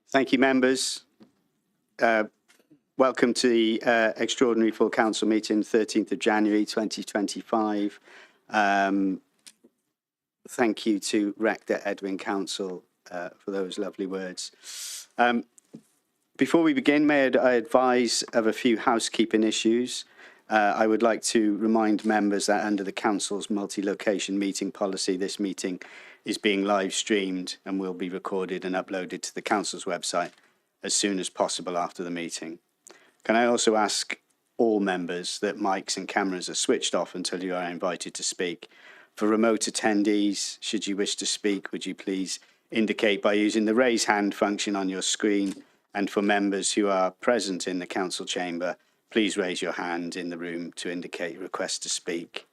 Thank you, members. Welcome to the extraordinary full council meeting, 13th of January 2025. Thank you to Rector Edwin Council for those lovely words. Before we begin, may I advise of a few housekeeping issues. I would like to remind members that under the Council's multi-location meeting policy, this meeting is being live streamed and will be recorded and uploaded to the Council's website as soon as possible after the meeting. Can I also ask all members that mics and cameras are switched off until you are invited to speak? For remote attendees, should you wish to speak, would you please indicate by using the raise hand function on your screen? And for members who are present in the council chamber, please raise your hand in the room to indicate your request to speak.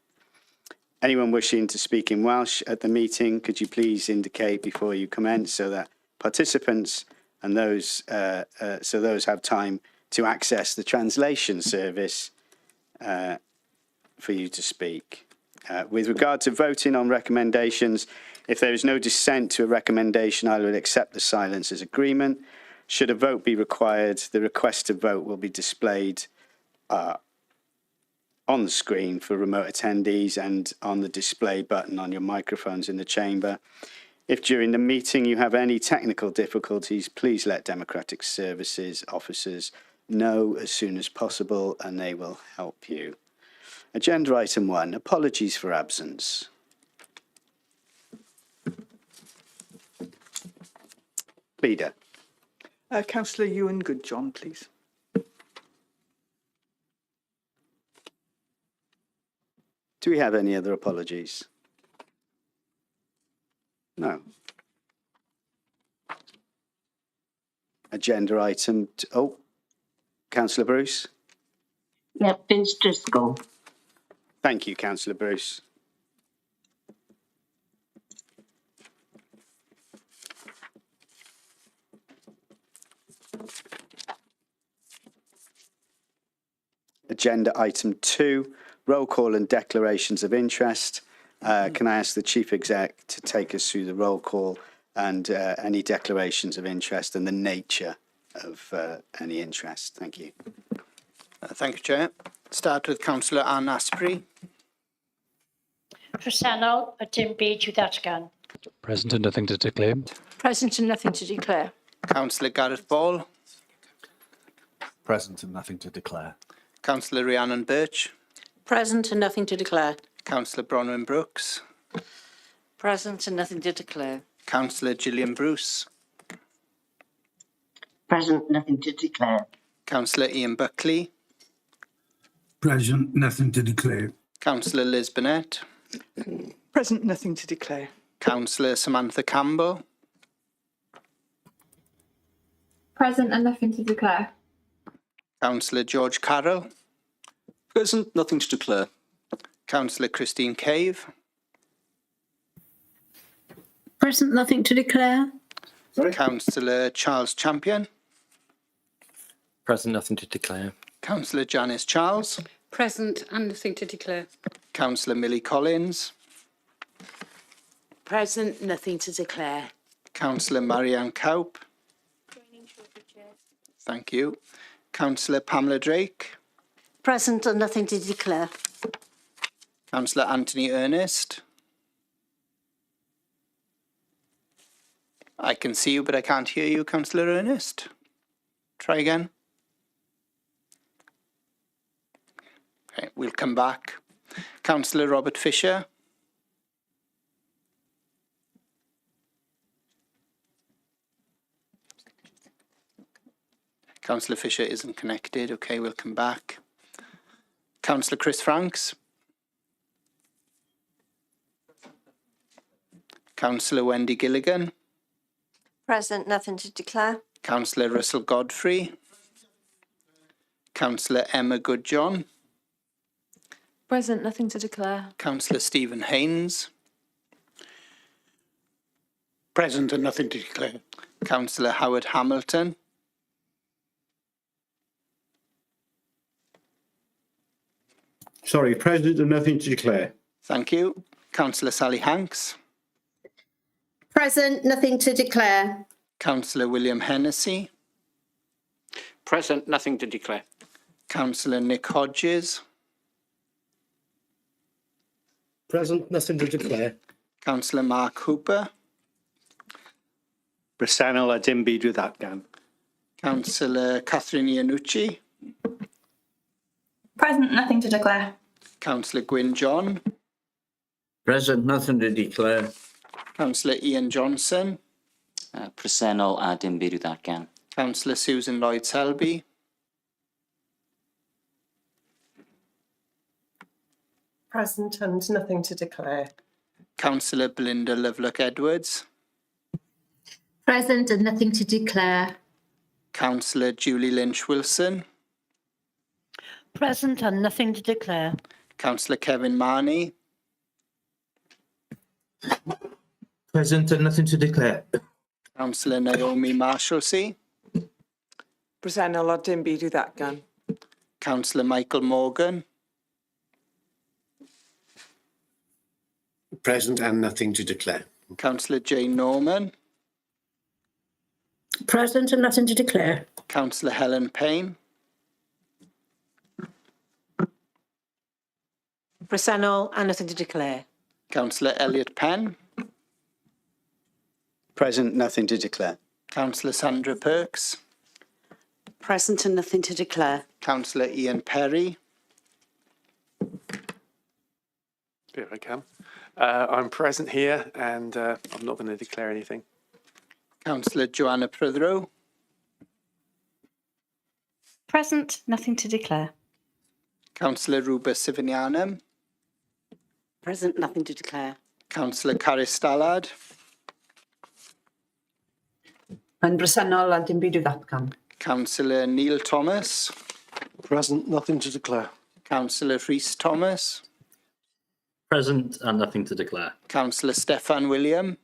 Anyone wishing to speak in Welsh at the meeting, could you please indicate before you commence so that participants and those have time to access the translation service for you to speak. With regard to voting on recommendations, if there is no dissent to a recommendation, I will accept the silence as agreement. Should a vote be required, the request to vote will be displayed on the screen for remote attendees and on the display button on your microphones in the chamber. If during the meeting you have any technical difficulties, please let Democratic Services officers know as soon as possible and they will help you. Agenda item 1, apologies for absence. Leader. Councillor Ewan Goodjohn, please. Do we have any other apologies? No. Agenda item, Councillor Bruce. Yeah, Vince Driscoll. Thank you, Councillor Bruce. Agenda item 2, roll call and declarations of interest. Can I ask the Chief Exec to take us through the roll call and any declarations of interest and the nature of any interest? Thank you. Thank you, Chair. Start with Councillor Anne Asprey. Presennol, a dim byd i'w ddatgan. Present and nothing to declare. Present and nothing to declare. Councillor Gareth Ball. Present and nothing to declare. Councillor Rhiannon Birch. Present and nothing to declare. Councillor Bronwyn Brooks. Present and nothing to declare. Councillor Gillian Bruce. Present, nothing to declare. Councillor Ian Buckley. Present, nothing to declare. Councillor Liz Burnett. Present, nothing to declare. Councillor Samantha Campbell. Present and nothing to declare. Councillor George Carroll. Present, nothing to declare. Councillor Christine Cave. Present, nothing to declare. Councillor Charles Champion. Present, nothing to declare. Councillor Janice Charles. Present and nothing to declare. Councillor Millie Collins. Present, nothing to declare. Councillor Marianne Cowp. Thank you. Councillor Pamela Drake. Present and nothing to declare. Councillor Anthony Ernest. I can see you, but I can't hear you, Councillor Ernest. Try again. Okay, we'll come back. Councillor Robert Fisher. Councillor Fisher isn't connected. Okay, we'll come back. Councillor Chris Franks. Councillor Wendy Gilligan. Present, nothing to declare. Councillor Russell Godfrey. Councillor Emma Goodjohn. Present, nothing to declare. Councillor Stephen Haynes. Present and nothing to declare. Councillor Howard Hamilton. Sorry, present and nothing to declare. Thank you. Councillor Sally Hanks. Present, nothing to declare. Councillor William Hennessy. Present, nothing to declare. Councillor Nick Hodges. Present, nothing to declare. Councillor Mark Hooper. Bresennol a dim byd with atgan. Councillor Catherine Iannucci. Present, nothing to declare. Councillor Gwyn John. Present, nothing to declare. Councillor Ian Johnson. Presennol a dim byd with atgan. Councillor Susan Lloyd Selby. Present and nothing to declare. Councillor Belinda Lovelock Edwards. Present and nothing to declare. Councillor Julie Lynch Wilson. Present and nothing to declare. Councillor Kevin Marnie. Present and nothing to declare. Councillor Naomi Marshalsea. Bresennol a dim byd datgan. Councillor Michael Morgan. Present and nothing to declare. Councillor Jane Norman. Present and nothing to declare. Councillor Helen Payne. Bresennol and nothing to declare. Councillor Elliot Penn. Present, nothing to declare. Councillor Sandra Perks. Present and nothing to declare. Councillor Ian Perry. If I can. I'm present here and I'm not going to declare anything. Councillor Joanna Prothero. Present, nothing to declare. Councillor Ruba Sivinianum. Present, nothing to declare. Councillor Caris Stallard. And bresennol a dim byd datgan. Councillor Neil Thomas. Present, nothing to declare. Councillor Rhys Thomas. Present and nothing to declare. Councillor Steffan William.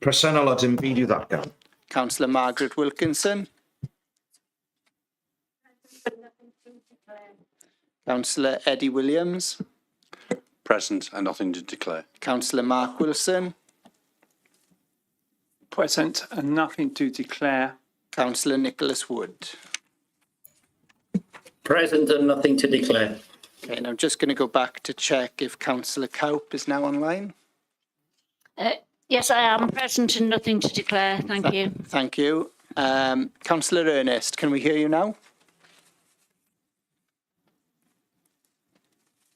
Presennol a dim byd datgan. Councillor Margaret Wilkinson. Councillor Eddie Williams. Present and nothing to declare. Councillor Mark Wilson. Present and nothing to declare. Councillor Nicholas Wood. Present and nothing to declare. Okay, and I'm just going to go back to check if Councillor Cowp is now online. Yes, I am present and nothing to declare. Thank you. Thank you. Councillor Ernest, can we hear you now?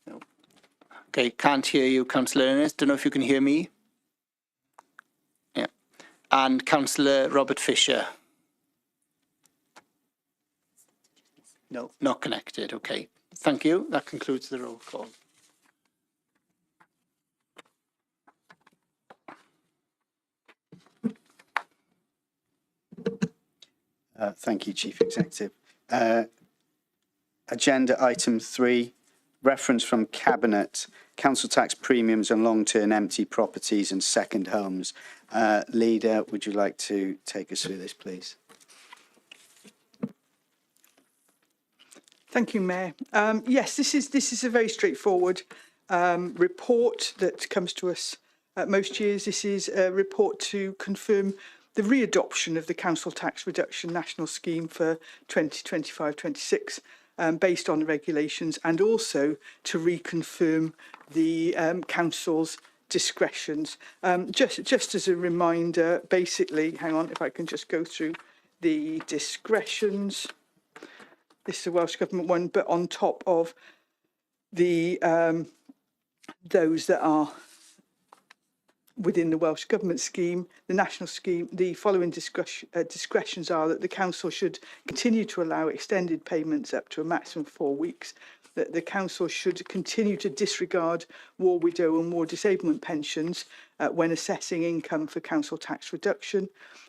No. Okay, can't hear you, Councillor Ernest. Don't know if you can hear me. Yeah. And Councillor Robert Fisher. No, not connected. Okay. Thank you. That concludes the roll call. Thank you, Chief Executive. Agenda item 3, reference from Cabinet, council tax premiums on long-term empty properties and second homes. Leader, would you like to take us through this, please? Thank you, Mayor. Yes, this is a very straightforward report that comes to us most years. This is a report to confirm the readoption of the Council Tax Reduction National Scheme for 2025-26 based on the regulations, and also to reconfirm the Council's discretions. Just as a reminder, basically, hang on, if I can just go through the discretions. This is a Welsh Government one, but on top of the those that are within the Welsh Government scheme, the national scheme, the following discretions are that the council should continue to allow extended payments up to a maximum of 4 weeks, that the council should continue to disregard war widow and war disablement pensions when assessing income for council tax reduction,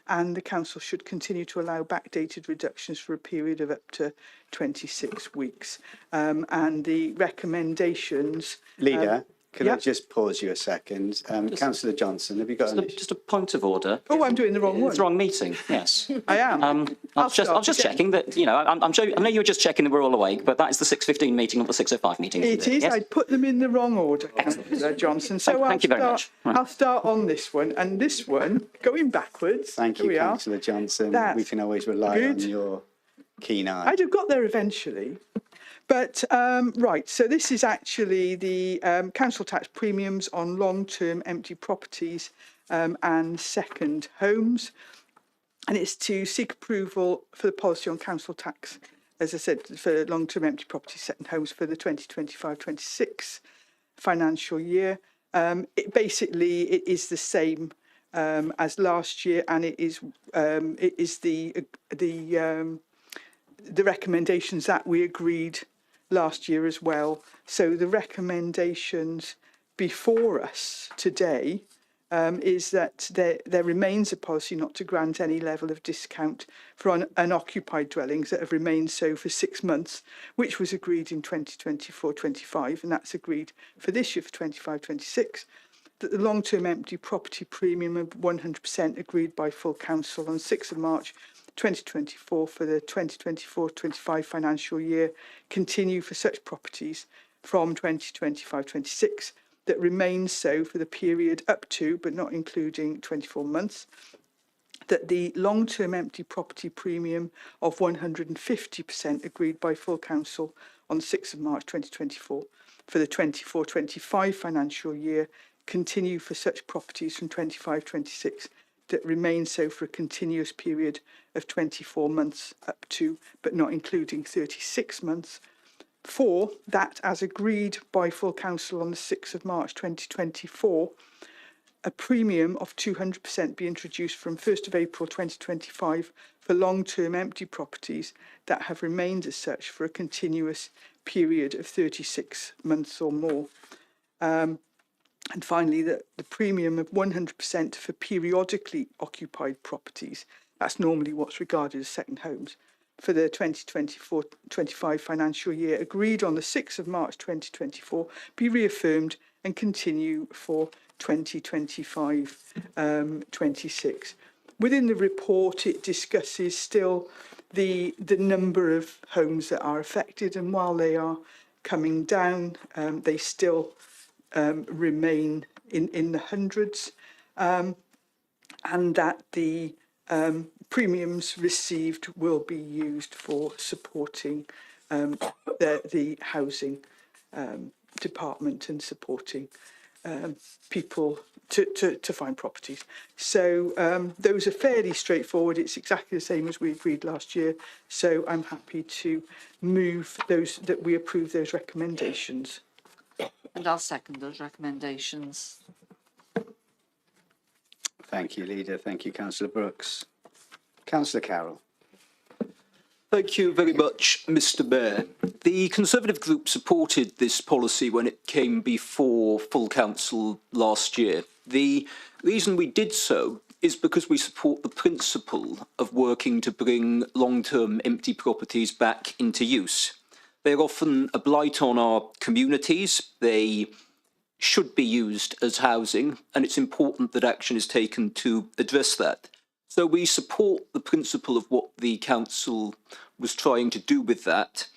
and the council should continue to allow backdated reductions for a period of up to 26 weeks. And the recommendations... Leader, Can I Yeah. just pause you a second? Councillor Johnson, have you got an issue? Just a point of order. Oh, I'm doing the wrong one. It's the wrong meeting, yes. I am. I was just again. checking that, you know, I know you were just checking that we're all awake, but that is the 6:15 meeting, not the 6:05 meeting. It is. Yes? I put them in the wrong order, Councillor Johnson. So Thank you very much. Right. I'll start on this one. And this one, going backwards. Thank here you, we are. Councillor Johnson. That's We can always rely on good. your keen eye. I'd have got there eventually. But, right, so this is actually the council tax premiums on long-term empty properties and second homes. And it's to seek approval for the policy on council tax, as I said, for long-term empty properties, second homes for the 2025-26 financial year. It is the same as last year, and it is the recommendations that we agreed last year as well. So the recommendations before us today is that there remains a policy not to grant any level of discount for unoccupied dwellings that have remained so for 6 months, which was agreed in 2024-25, and that's agreed for this year for 25-26. That the long-term empty property premium of 100% agreed by full council on 6th of March 2024 for the 2024-25 financial year continue for such properties from 2025-26 that remains so for the period up to but not including 24 months. That the long-term empty property premium of 150% agreed by full council on 6th of March 2024 for the 24-25 financial year continue for such properties from 25-26 that remain so for a continuous period of 24 months up to but not including 36 months. 4, that as agreed by full council on the 6th of March 2024, a premium of 200% be introduced from 1st of April 2025 for long-term empty properties that have remained as such for a continuous period of 36 months or more. And finally, the premium of 100% for periodically occupied properties, that's normally what's regarded as second homes, for the 2024-25 financial year, agreed on the 6th of March 2024, be reaffirmed and continue for 2025-26. Within the report, it discusses still the number of homes that are affected, and while they are coming down, they still remain in the hundreds, and that the premiums received will be used for supporting the housing department and supporting people to find properties. So those are fairly straightforward. It's exactly the same as we agreed last year. So I'm happy to move those, that we approve those recommendations. And I'll second those recommendations. Thank you, Leader. Thank you, Councillor Brooks. Councillor Carroll. Thank you very much, Mr. Mayor. The Conservative Group supported this policy when it came before full council last year. The reason we did so is because we support the principle of working to bring long-term empty properties back into use. They're often a blight on our communities. They should be used as housing, and it's important that action is taken to address that. So we support the principle of what the council was trying to do with that,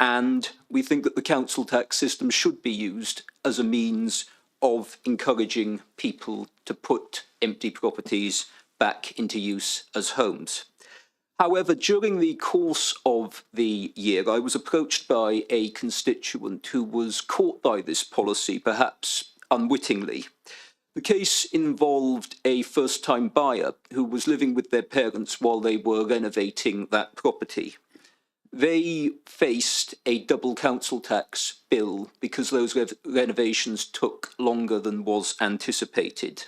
and we think that the council tax system should be used as a means of encouraging people to put empty properties back into use as homes. However, during the course of the year, I was approached by a constituent who was caught by this policy, perhaps unwittingly. The case involved a first-time buyer who was living with their parents while they were renovating that property. They faced a double council tax bill because those renovations took longer than was anticipated.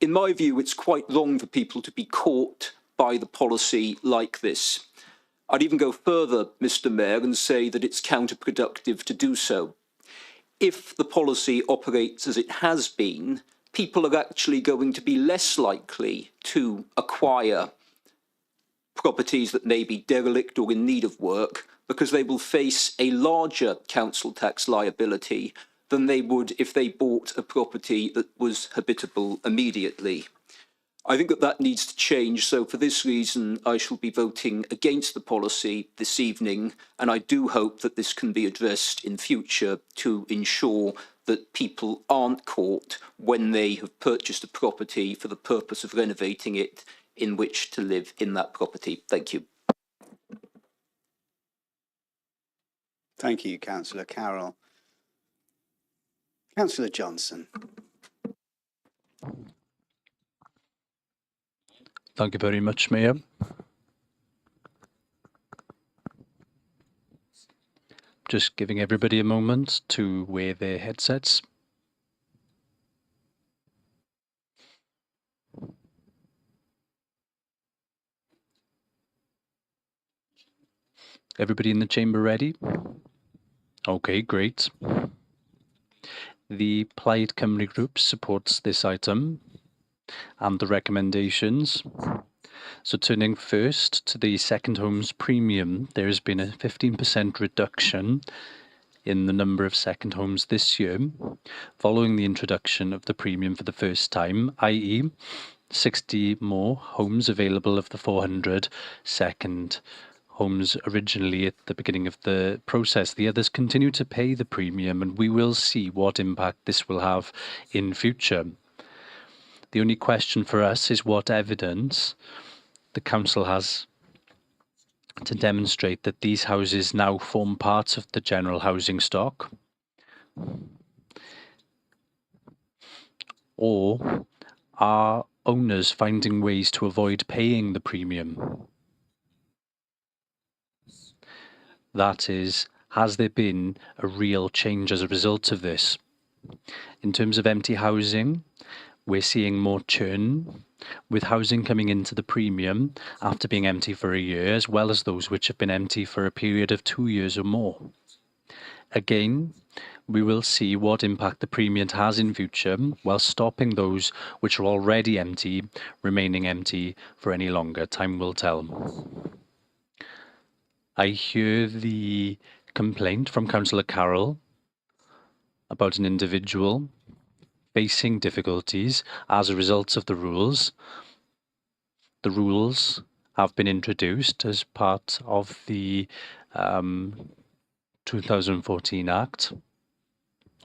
In my view, it's quite wrong for people to be caught by the policy like this. I'd even go further, Mr. Mayor, and say that it's counterproductive to do so. If the policy operates as it has been, people are actually going to be less likely to acquire properties that may be derelict or in need of work because they will face a larger council tax liability than they would if they bought a property that was habitable immediately. I think that that needs to change, so for this reason I shall be voting against the policy this evening, and I do hope that this can be addressed in future to ensure that people aren't caught when they have purchased a property for the purpose of renovating it in which to live in that property. Thank you. Thank you, Councillor Carroll. Councillor Johnson. Thank you very much, Mayor. Just giving everybody a moment to wear their headsets. Everybody in the chamber ready? Okay, great. The Plaid Cymru Group supports this item and the recommendations. So turning first to the second homes premium, there has been a 15% reduction in the number of second homes this year, following the introduction of the premium for the first time, i.e. 60 more homes available of the 400 second homes originally at the beginning of the process. The others continue to pay the premium, and we will see what impact this will have in future. The only question for us is what evidence the council has to demonstrate that these houses now form part of the general housing stock, or are owners finding ways to avoid paying the premium? That is, has there been a real change as a result of this? In terms of empty housing, we're seeing more churn, with housing coming into the premium after being empty for a year, as well as those which have been empty for a period of 2 years or more. Again, we will see what impact the premium has in future, while stopping those which are already empty remaining empty for any longer. Time will tell. I hear the complaint from Councillor Carroll about an individual facing difficulties as a result of the rules. The rules have been introduced as part of the 2014 Act,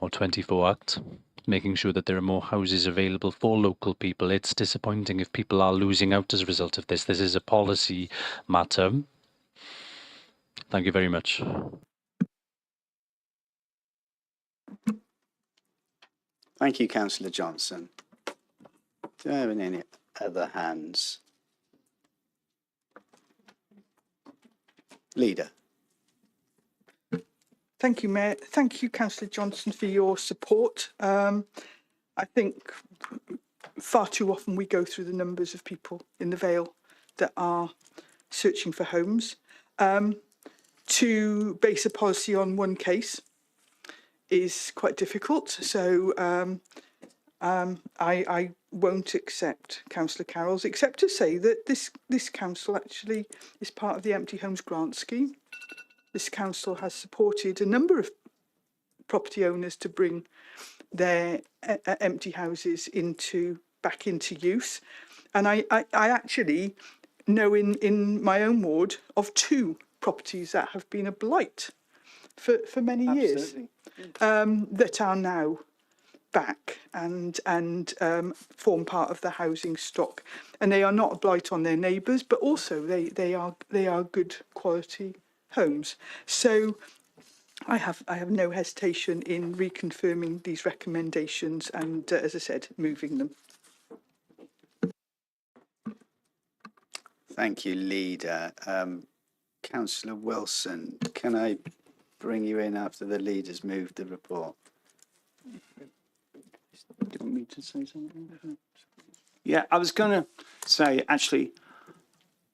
or 24 Act, making sure that there are more houses available for local people. It's disappointing if people are losing out as a result of this. This is a policy matter. Thank you very much. Thank you, Councillor Johnson. Do I have any other hands? Leader. Thank you, Mayor. Thank you, Councillor Johnson, for your support. I think far too often we go through the numbers of people in the Vale that are searching for homes. To base a policy on one case is quite difficult, so I won't accept Councillor Carroll's, except to say that this council actually is part of the Empty Homes Grant Scheme. This council has supported a number of property owners to bring their empty houses back into use, and I actually know in my own ward of 2 properties that have been a blight for many years, that are now back and form part of the housing stock, and they are not a blight on their neighbours, but also they are good quality homes. So I have no hesitation in reconfirming these recommendations and, as I said, moving them. Thank you, Leader. Councillor Wilson, can I bring you in after the Leader's moved the report? Do you want me to say something? Yeah, I was going to say, actually,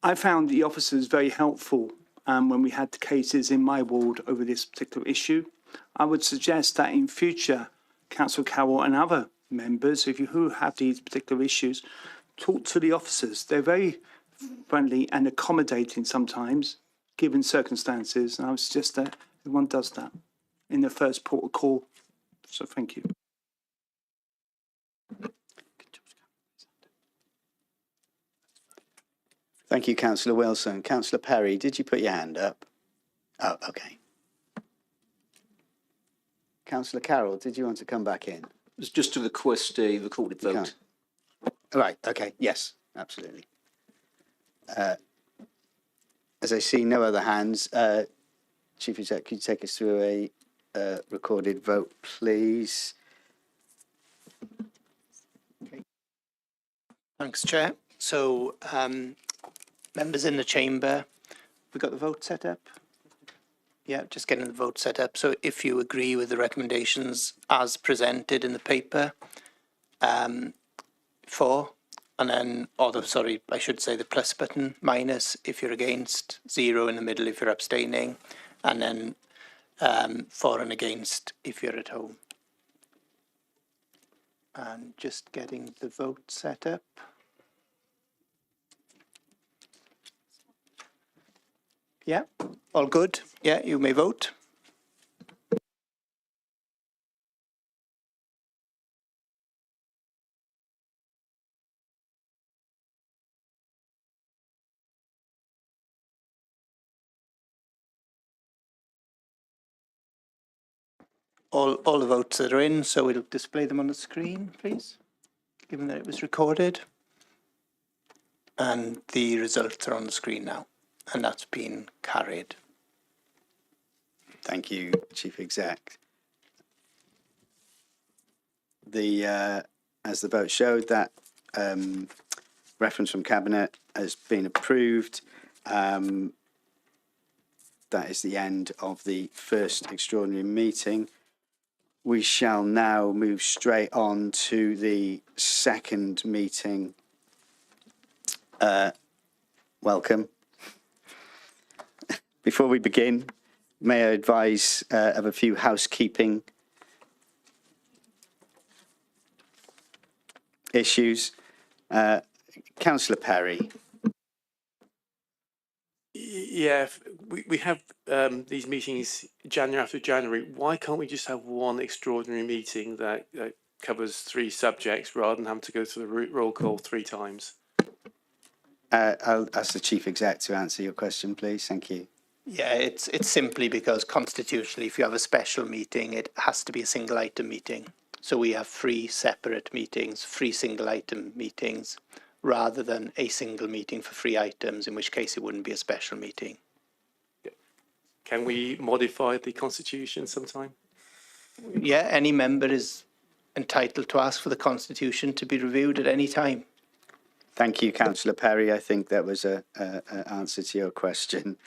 I found the officers very helpful when we had cases in my ward over this particular issue. I would suggest that in future, Councillor Carroll and other members, who have these particular issues, talk to the officers. They're very friendly and accommodating sometimes, given circumstances, and I would suggest that everyone does that in the first port of call So thank you. Thank you, Councillor Wilson. Councillor Perry, did you put your hand up? Oh, okay. Councillor Carroll, did you want to come back in? It's just to request a recorded vote. can't. Right, okay, yes, absolutely. As I see no other hands, Chief Exec, could you take us through a recorded vote, please? Thanks, Chair. So, members in the chamber, we got the vote set up? Yeah, just getting the vote set up. So if you agree with the recommendations as presented in the paper, for, and then, I should say the plus button, minus if you're against, 0 in the middle if you're abstaining, and then for and against if you're at home. And just getting the vote set up. Yeah, all good. Yeah, you may vote. All the votes that are in, so we'll display them on the screen, please, given that it was recorded. And the results are on the screen now, and that's been carried. Thank you, Chief Exec. As the vote showed, that reference from Cabinet has been approved. That is the end of the first extraordinary meeting. We shall now move straight on to the second meeting. Welcome. Before we begin, may I advise of a few housekeeping issues. Councillor Perry. Yeah, we have these meetings January after January. Why can't we just have one extraordinary meeting that covers 3 subjects rather than having to go through the roll call 3 times? I'll ask the Chief Exec to answer your question, please. Thank you. Yeah, it's simply because constitutionally, if you have a special meeting, it has to be a single item meeting. So we have 3 separate meetings, 3 single item meetings, rather than a single meeting for 3 items, in which case it wouldn't be a special meeting. Can we modify the constitution sometime? Yeah, any member is entitled to ask for the constitution to be reviewed at any time. Thank you, Councillor Perry. I think that was an answer to your question.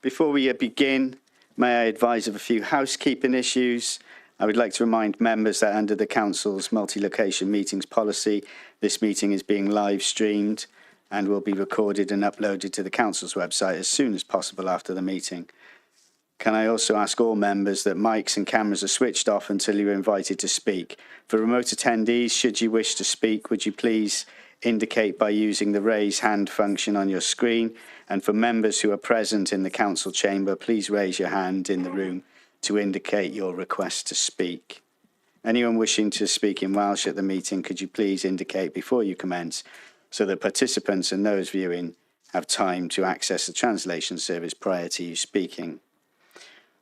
Before we begin, may I advise of a few housekeeping issues? I would like to remind members that under the Council's multi-location meetings policy, this meeting is being live streamed and will be recorded and uploaded to the Council's website as soon as possible after the meeting. Can I also ask all members that mics and cameras are switched off until you're invited to speak? For remote attendees, should you wish to speak, would you please indicate by using the raise hand function on your screen? And for members who are present in the Council chamber, please raise your hand in the room to indicate your request to speak. Anyone wishing to speak in Welsh at the meeting, could you please indicate before you commence so that participants and those viewing have time to access the translation service prior to you speaking?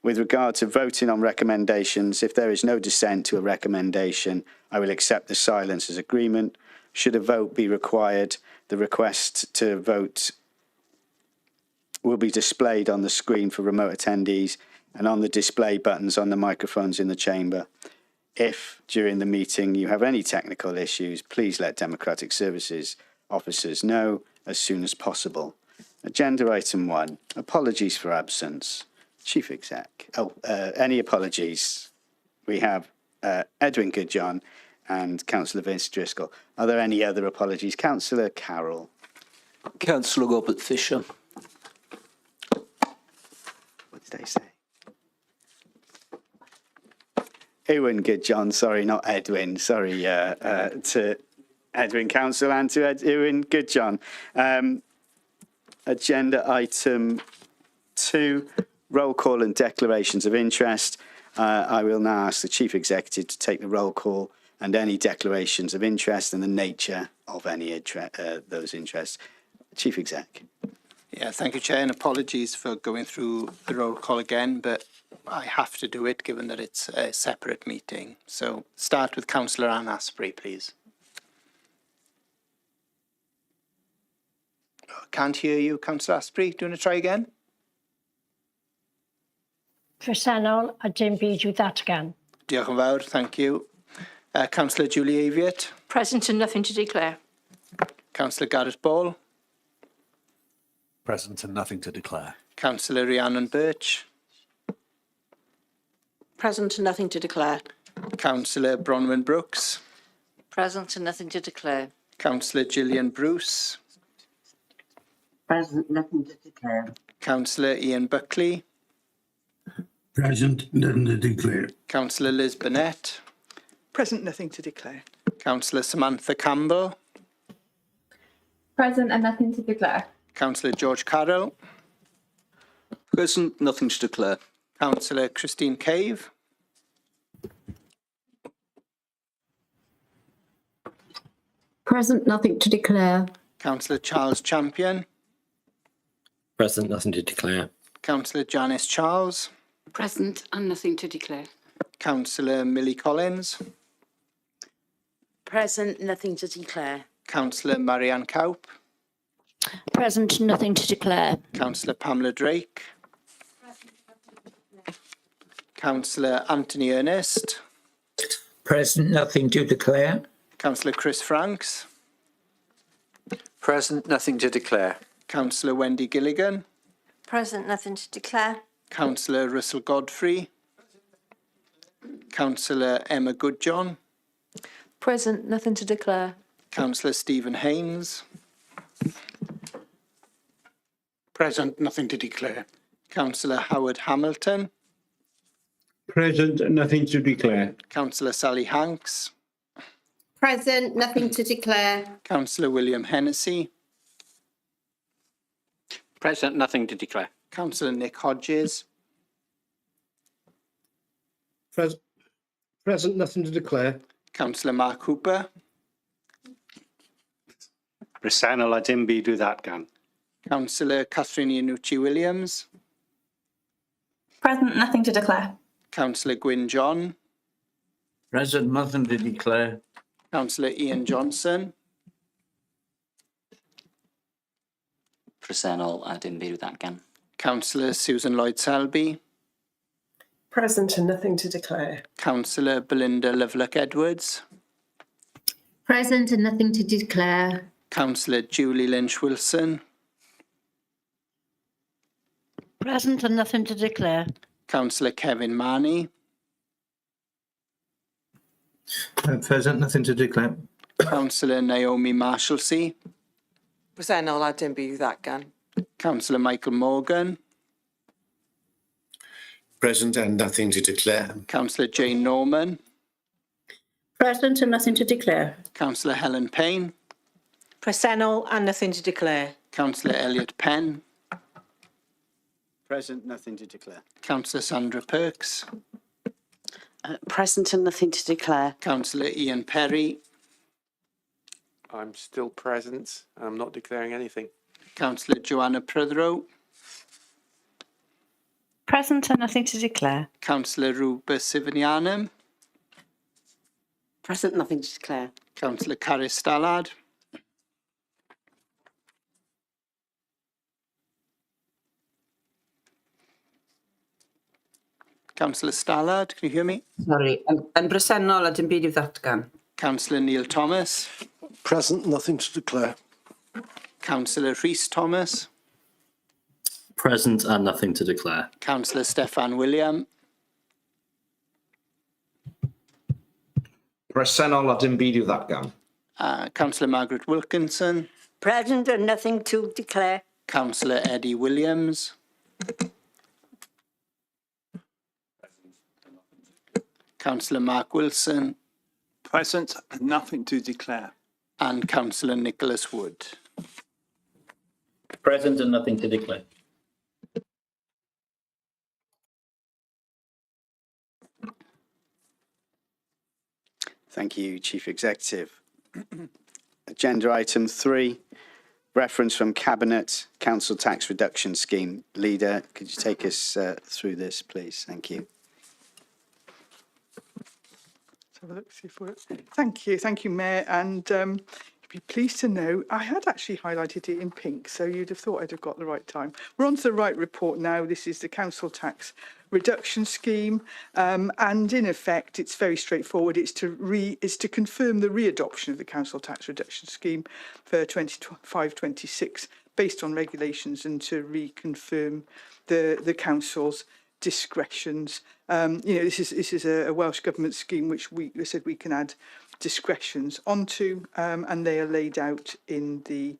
With regard to voting on recommendations, if there is no dissent to a recommendation, I will accept the silence as agreement. Should a vote be required, the request to vote will be displayed on the screen for remote attendees and on the display buttons on the microphones in the chamber. If, during the meeting, you have any technical issues, please let Democratic Services officers know as soon as possible. Agenda item 1, apologies for absence. Chief Exec. Any apologies? We have Edwin Goodjohn and Councillor Vince Driscoll. Are there any other apologies? Councillor Carroll. Councillor Robert Fisher. What did I say? Ewan Goodjohn, sorry, not Edwin. Sorry to Edwin Council and to Ewan Goodjohn. Agenda item 2. Roll call and declarations of interest. I will now ask the Chief Executive to take the roll call and any declarations of interest and the nature of any those interests. Chief Exec. Yeah, thank you, Chair, and apologies for going through the roll call again, but I have to do it given that it's a separate meeting. So start with Councillor Anne Asprey, please. Can't hear you, Councillor Asprey. Do you want to try again? Presennol a dim byd ddatgan. Diolch yn fawr, thank you. Councillor Julie Aviett. Present and nothing to declare. Councillor Gareth Ball. Present and nothing to declare. Councillor Rhiannon Birch. Present and nothing to declare. Councillor Bronwyn Brooks. Present and nothing to declare. Councillor Gillian Bruce. Present, nothing to declare. Councillor Ian Buckley. Present, nothing to declare. Councillor Liz Burnett. Present, nothing to declare. Councillor Samantha Campbell. Present and nothing to declare. Councillor George Carroll. Present, nothing to declare. Councillor Christine Cave. Present, nothing to declare. Councillor Charles Champion. Present, nothing to declare. Councillor Janice Charles. Present and nothing to declare. Councillor Millie Collins. Present, nothing to declare. Councillor Marianne Cowp. Present, nothing to declare. Councillor Pamela Drake. Councillor Anthony Ernest. Present, nothing to declare. Councillor Chris Franks. Present, nothing to declare. Councillor Wendy Gilligan. Present, nothing to declare. Councillor Russell Godfrey. Councillor Emma Goodjohn. Present, nothing to declare. Councillor Stephen Haynes. Present, nothing to declare. Councillor Howard Hamilton. Present, nothing to declare. Councillor Sally Hanks. Present, nothing to declare. Councillor William Hennessy. Present, nothing to declare. Councillor Nick Hodges. Present, nothing to declare. Councillor Mark Hooper. Presennol a dim byd ddatgan. Councillor Catherine Iannucci Williams. Present, nothing to declare. Councillor Gwyn John. Present, nothing to declare. Councillor Ian Johnson. Presennol a dim byd ddatgan. Councillor Susan Lloyd Selby. Present and nothing to declare. Councillor Belinda Lovelock Edwards. Present and nothing to declare. Councillor Julie Lynch Wilson. Present and nothing to declare. Councillor Kevin Marnie. Present, nothing to declare. Councillor Naomi Marshalsea. Presennol a dim byd ddatgan. Councillor Michael Morgan. Present and nothing to declare. Councillor Jane Norman. Present and nothing to declare. Councillor Helen Payne. Presennol and nothing to declare. Councillor Elliot Penn. Present, nothing to declare. Councillor Sandra Perks. Present and nothing to declare. Councillor Ian Perry. I'm still present and I'm not declaring anything. Councillor Joanna Prothero. Present and nothing to declare. Councillor Ruba Sivanianum. Present, nothing to declare. Councillor Caris Stallard. Councillor Stallard, can you hear me? Sorry, yn bresennol a dim byd i'w ddatgan. Councillor Neil Thomas. Present, nothing to declare. Councillor Rhys Thomas. Present and nothing to declare. Councillor Steffan William. Presennol a dim byd i'w ddatgan. Councillor Margaret Wilkinson. Present and nothing to declare. Councillor Eddie Williams. Councillor Mark Wilson. Present and nothing to declare. And Councillor Nicholas Wood. Present and nothing to declare. Thank you, Chief Executive. Agenda item 3, reference from Cabinet, Council Tax Reduction Scheme. Leader, could you take us through this, please? Thank you. Let's have a look, see if we're... Thank you, Mayor. And you'd be pleased to know I had actually highlighted it in pink, so you'd have thought I'd have got the right time. We're on to the right report now. This is the Council Tax Reduction Scheme, and in effect, it's very straightforward. It's to confirm the re-adoption of the Council Tax Reduction Scheme for 25-26 based on regulations, and to reconfirm the Council's discretions. This is a Welsh Government scheme which we said we can add discretions onto, and they are laid out in the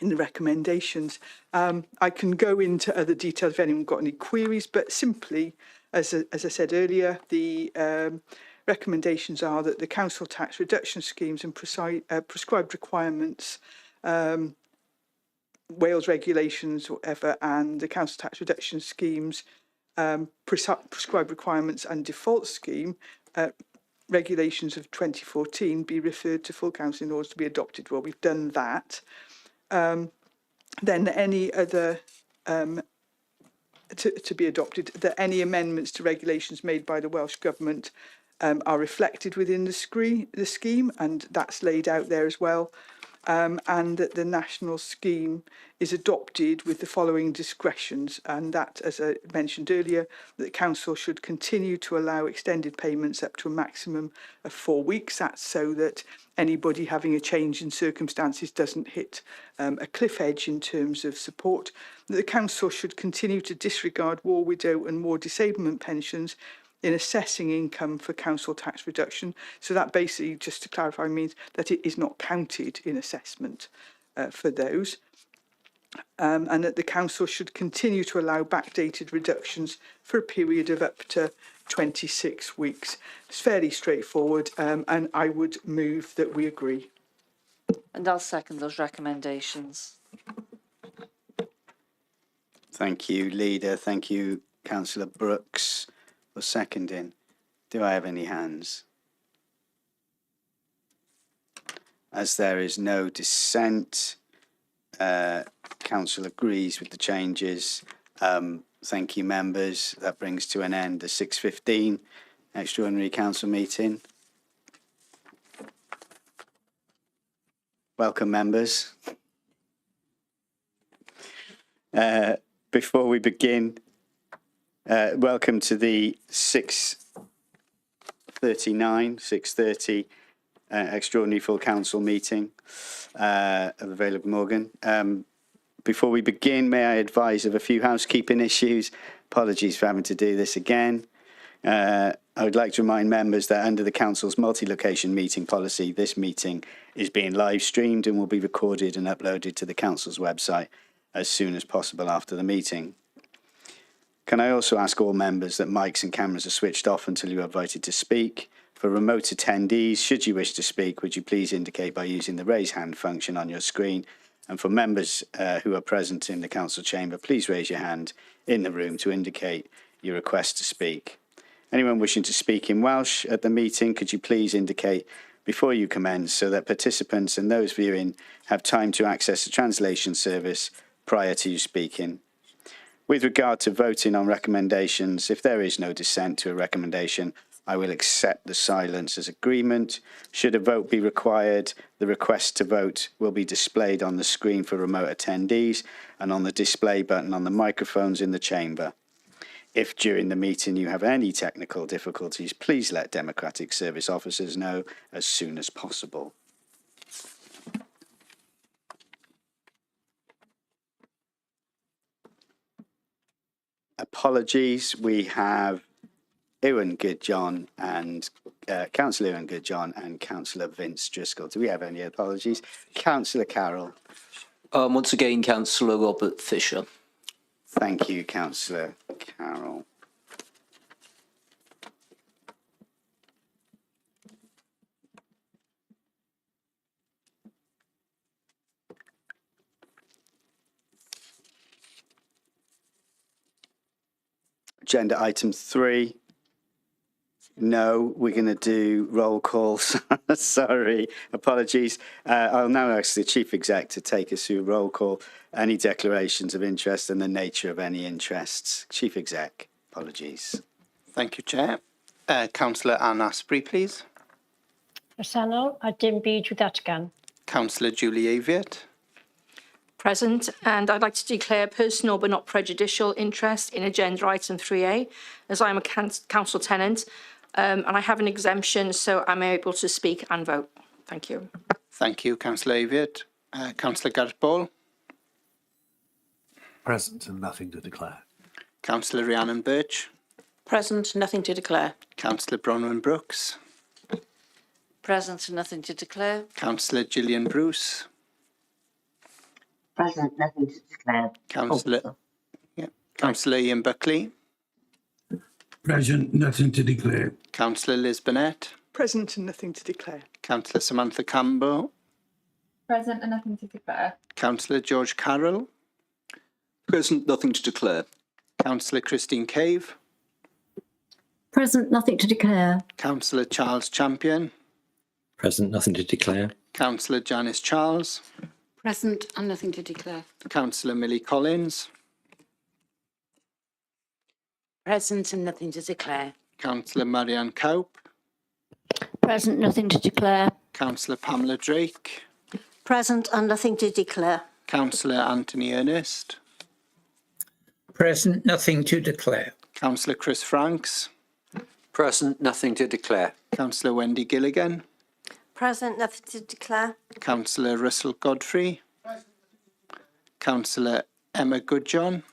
recommendations. I can go into other details if anyone got any queries, but simply, as I said earlier, the recommendations are that the council tax reduction schemes and prescribed requirements, Wales regulations, whatever, and the council tax reduction schemes, prescribed requirements and default scheme, regulations of 2014 be referred to full council in order to be adopted. Well, we've done that. Then any other to be adopted, that any amendments to regulations made by the Welsh Government are reflected within the scheme, and that's laid out there as well. And that the national scheme is adopted with the following discretions, and that, as I mentioned earlier, that the council should continue to allow extended payments up to a maximum of 4 weeks. That's so that anybody having a change in circumstances doesn't hit a cliff edge in terms of support. That the council should continue to disregard war, widow and war disablement pensions in assessing income for council tax reduction. So that basically, just to clarify, means that it is not counted in assessment for those. And that the council should continue to allow backdated reductions for a period of up to 26 weeks. It's fairly straightforward, and I would move that we agree. And I'll second those recommendations. Thank you, Leader. Thank you, Councillor Brooks, for seconding. Do I have any hands? As there is no dissent, Council agrees with the changes. Thank you, members. That brings to an end the 6:15 extraordinary council meeting. Welcome, members. Before we begin, welcome to the 6:30 extraordinary full council meeting of the Vale of Glamorgan. Before we begin, may I advise of a few housekeeping issues? Apologies for having to do this again. I would like to remind members that under the council's multi-location meeting policy, this meeting is being live streamed and will be recorded and uploaded to the council's website as soon as possible after the meeting. Can I also ask all members that mics and cameras are switched off until you are invited to speak? For remote attendees, should you wish to speak, would you please indicate by using the raise hand function on your screen? And for members who are present in the council chamber, please raise your hand in the room to indicate your request to speak. Anyone wishing to speak in Welsh at the meeting, could you please indicate before you commence so that participants and those viewing have time to access the translation service prior to you speaking. With regard to voting on recommendations, if there is no dissent to a recommendation, I will accept the silence as agreement. Should a vote be required, the request to vote will be displayed on the screen for remote attendees and on the display button on the microphones in the chamber. If during the meeting you have any technical difficulties, please let Democratic Service officers know as soon as possible. Apologies, we have Ewan Goodjohn and Councillor Ewan Goodjohn and Councillor Vince Driscoll. Do we have any apologies? Councillor Carroll. Once again, Councillor Robert Fisher. Thank you, Councillor Carroll. Agenda item 3, No, we're going to do roll calls. Sorry, apologies. I'll now ask the Chief Exec to take us through roll call, any declarations of interest and the nature of any interests. Chief Exec, apologies. Thank you, Chair. Councillor Anne Asprey, please. Presennol a dim byd i'w ddatgan. Councillor Julie Aviett. Present, and I'd like to declare personal but not prejudicial interest in agenda item 3A, as I am a council tenant and I have an exemption, so I'm able to speak and vote. Thank you. Thank you, Councillor Aviett. Councillor Gareth Ball. Present and nothing to declare. Councillor Rhiannon Birch. Present, nothing to declare. Councillor Bronwyn Brooks. Present and nothing to declare. Councillor Gillian Bruce. Present, nothing to declare. Councillor Ian Buckley. Present, nothing to declare. Councillor Liz Burnett. Present and nothing to declare. Councillor Samantha Campbell. Present and nothing to declare. Councillor George Carroll. Present, nothing to declare. Councillor Christine Cave. Present, nothing to declare. Councillor Charles Champion. Present, nothing to declare. Councillor Janice Charles. Present and nothing to declare. Councillor Millie Collins. Present and nothing to declare. Councillor Marianne Cowp. Present, nothing to declare. Councillor Pamela Drake. Present and nothing to declare. Councillor Anthony Ernest. Present, nothing to declare. Councillor Chris Franks. Present, nothing to declare. Councillor Wendy Gilligan. Present, nothing to declare. Councillor Russell Godfrey. Councillor Emma Goodjohn.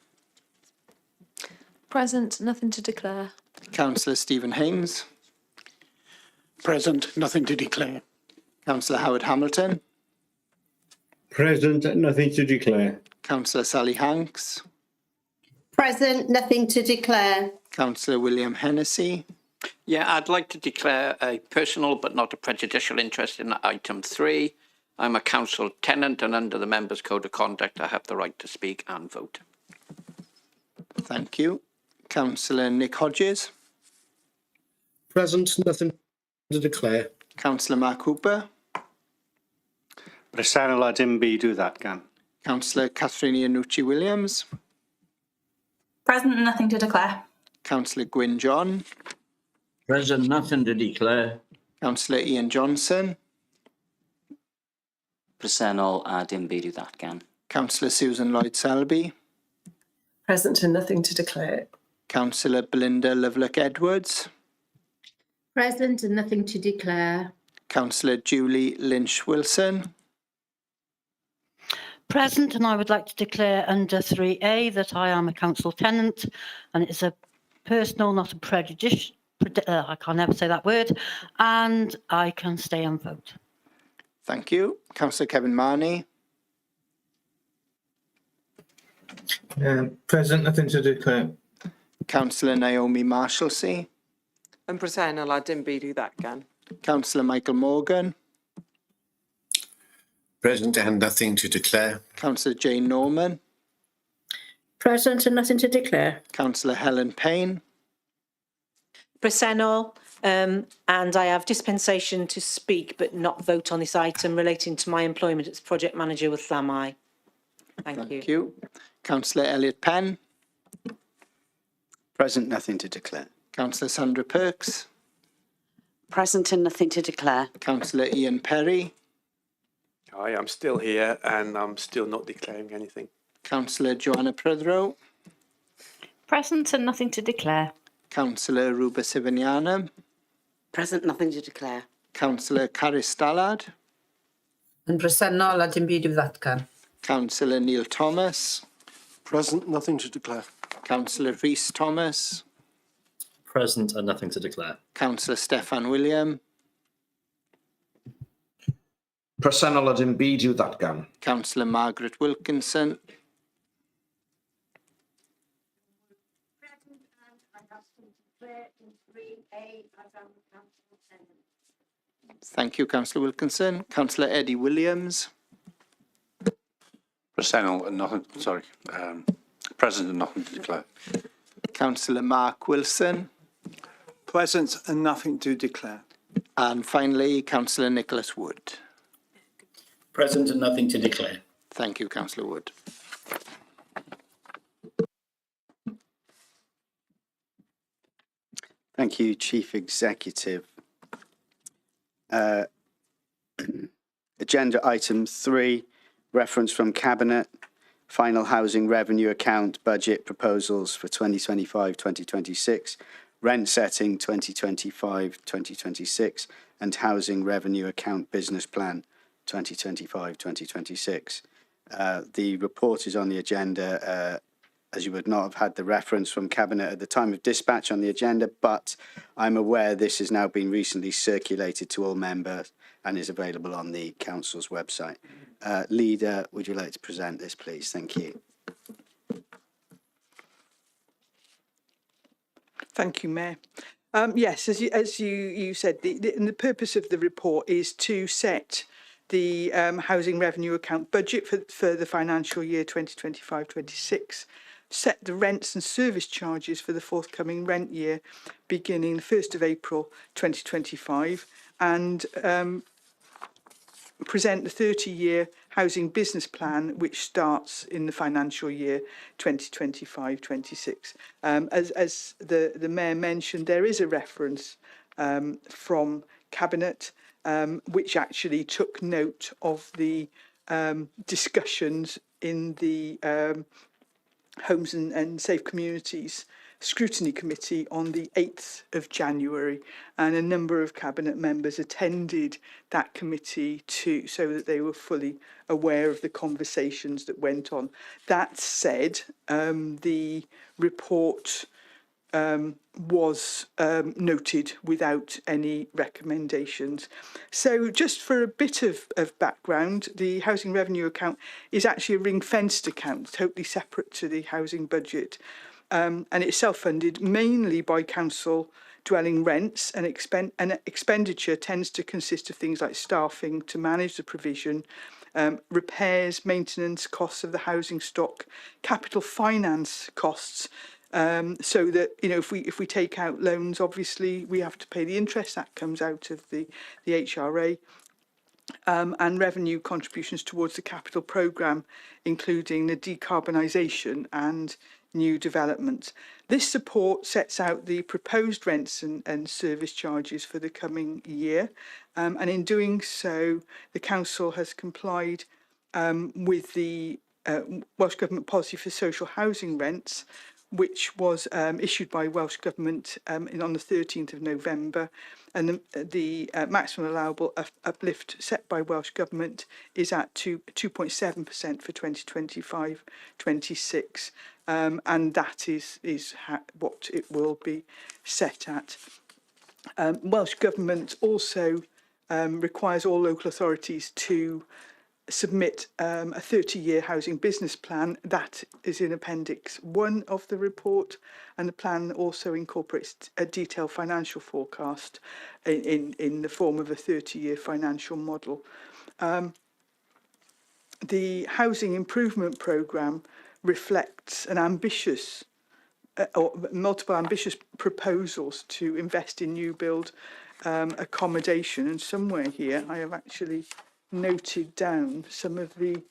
Present, nothing to declare. Councillor Stephen Haynes. Present, nothing to declare. Councillor Howard Hamilton. Present, nothing to declare. Councillor Sally Hanks. Present, nothing to declare. Councillor William Hennessy. Yeah, I'd like to declare a personal but not a prejudicial interest in item 3. I'm a council tenant and under the Members' Code of Conduct I have the right to speak and vote. Thank you. Councillor Nick Hodges. Present, nothing to declare. Councillor Mark Hooper. Presennol a dim byd i'w ddatgan. Councillor Catherine Iannucci Williams. Present and nothing to declare. Councillor Gwyn John. Present, nothing to declare. Councillor Ian Johnson. Presennol a dim byd i'w ddatgan. Councillor Susan Lloyd Selby. Present and nothing to declare. Councillor Belinda Lovelock Edwards. Present and nothing to declare. Councillor Julie Lynch Wilson. Present, and I would like to declare under 3A that I am a council tenant and it's a personal, not a prejudicial, I can't ever say that word, and I can stay and vote. Thank you. Councillor Kevin Marney. Present, nothing to declare. Councillor Naomi Marshalsea. And presennol a dim byd i'w ddatgan. Councillor Michael Morgan. Present and nothing to declare. Councillor Jane Norman. Present and nothing to declare. Councillor Helen Payne. Presennol, and I have dispensation to speak but not vote on this item relating to my employment as project manager with Vale. Thank you. Councillor Elliot Penn. Present, nothing to declare. Councillor Sandra Perks. Present and nothing to declare. Councillor Ian Perry. I am still here and I'm still not declaring anything. Councillor Joanna Prithrow. Present and nothing to declare. Councillor Ruba Sivaniana. Present, nothing to declare. Councillor Caris Stallard. And presennol a dim byd i'w ddatgan. Councillor Neil Thomas. Present, nothing to declare. Councillor Rhys Thomas. Present and nothing to declare. Councillor Steffan William. Presennol a dim byd i'w ddatgan. Councillor Margaret Wilkinson. Thank you, Councillor Wilkinson. Councillor Eddie Williams. Presennol and nothing, present and nothing to declare. Councillor Mark Wilson. Present and nothing to declare. And finally, Councillor Nicholas Wood. Present and nothing to declare. Thank you, Councillor Wood. Thank you, Chief Executive. Agenda item 3, reference from Cabinet, final housing revenue account budget proposals for 2025-2026, rent setting 2025-2026, and housing revenue account business plan 2025-2026. The report is on the agenda, as you would not have had the reference from Cabinet at the time of dispatch on the agenda, but I'm aware this has now been recently circulated to all members and is available on the Council's website. Leader, would you like to present this, please? Thank you. Thank you, Mayor. Yes, as you said, the purpose of the report is to set the housing revenue account budget for the financial year 2025-26, set the rents and service charges for the forthcoming rent year beginning the 1st of April 2025, and present the 30-year housing business plan, which starts in the financial year 2025-26. As the Mayor mentioned, there is a reference from Cabinet, which actually took note of the discussions in the Homes and Safe Communities Scrutiny Committee on the 8th of January, and a number of Cabinet members attended that committee too, so that they were fully aware of the conversations that went on. That said, the report was noted without any recommendations. So just for a bit of background, the housing revenue account is actually a ring-fenced account, totally separate to the housing budget. And it's self-funded mainly by council dwelling rents, and expenditure tends to consist of things like staffing to manage the provision, repairs, maintenance, costs of the housing stock, capital finance costs, so that, you know, if we take out loans, obviously we have to pay the interest that comes out of the HRA. And revenue contributions towards the capital programme, including the decarbonisation and new development. This support sets out the proposed rents and service charges for the coming year, and in doing so, the Council has complied with the Welsh Government Policy for Social Housing Rents, which was issued by Welsh Government on the 13th of November, and the maximum allowable uplift set by Welsh Government is at 2.7% for 2025-26, and that is what it will be set at. Welsh Government also requires all local authorities to submit a 30-year housing business plan. That is in Appendix 1 of the report, and the plan also incorporates a detailed financial forecast in the form of a 30-year financial model. The housing improvement programme reflects an ambitious or multiple ambitious proposals to invest in new build accommodation, and somewhere here I have actually noted down some of the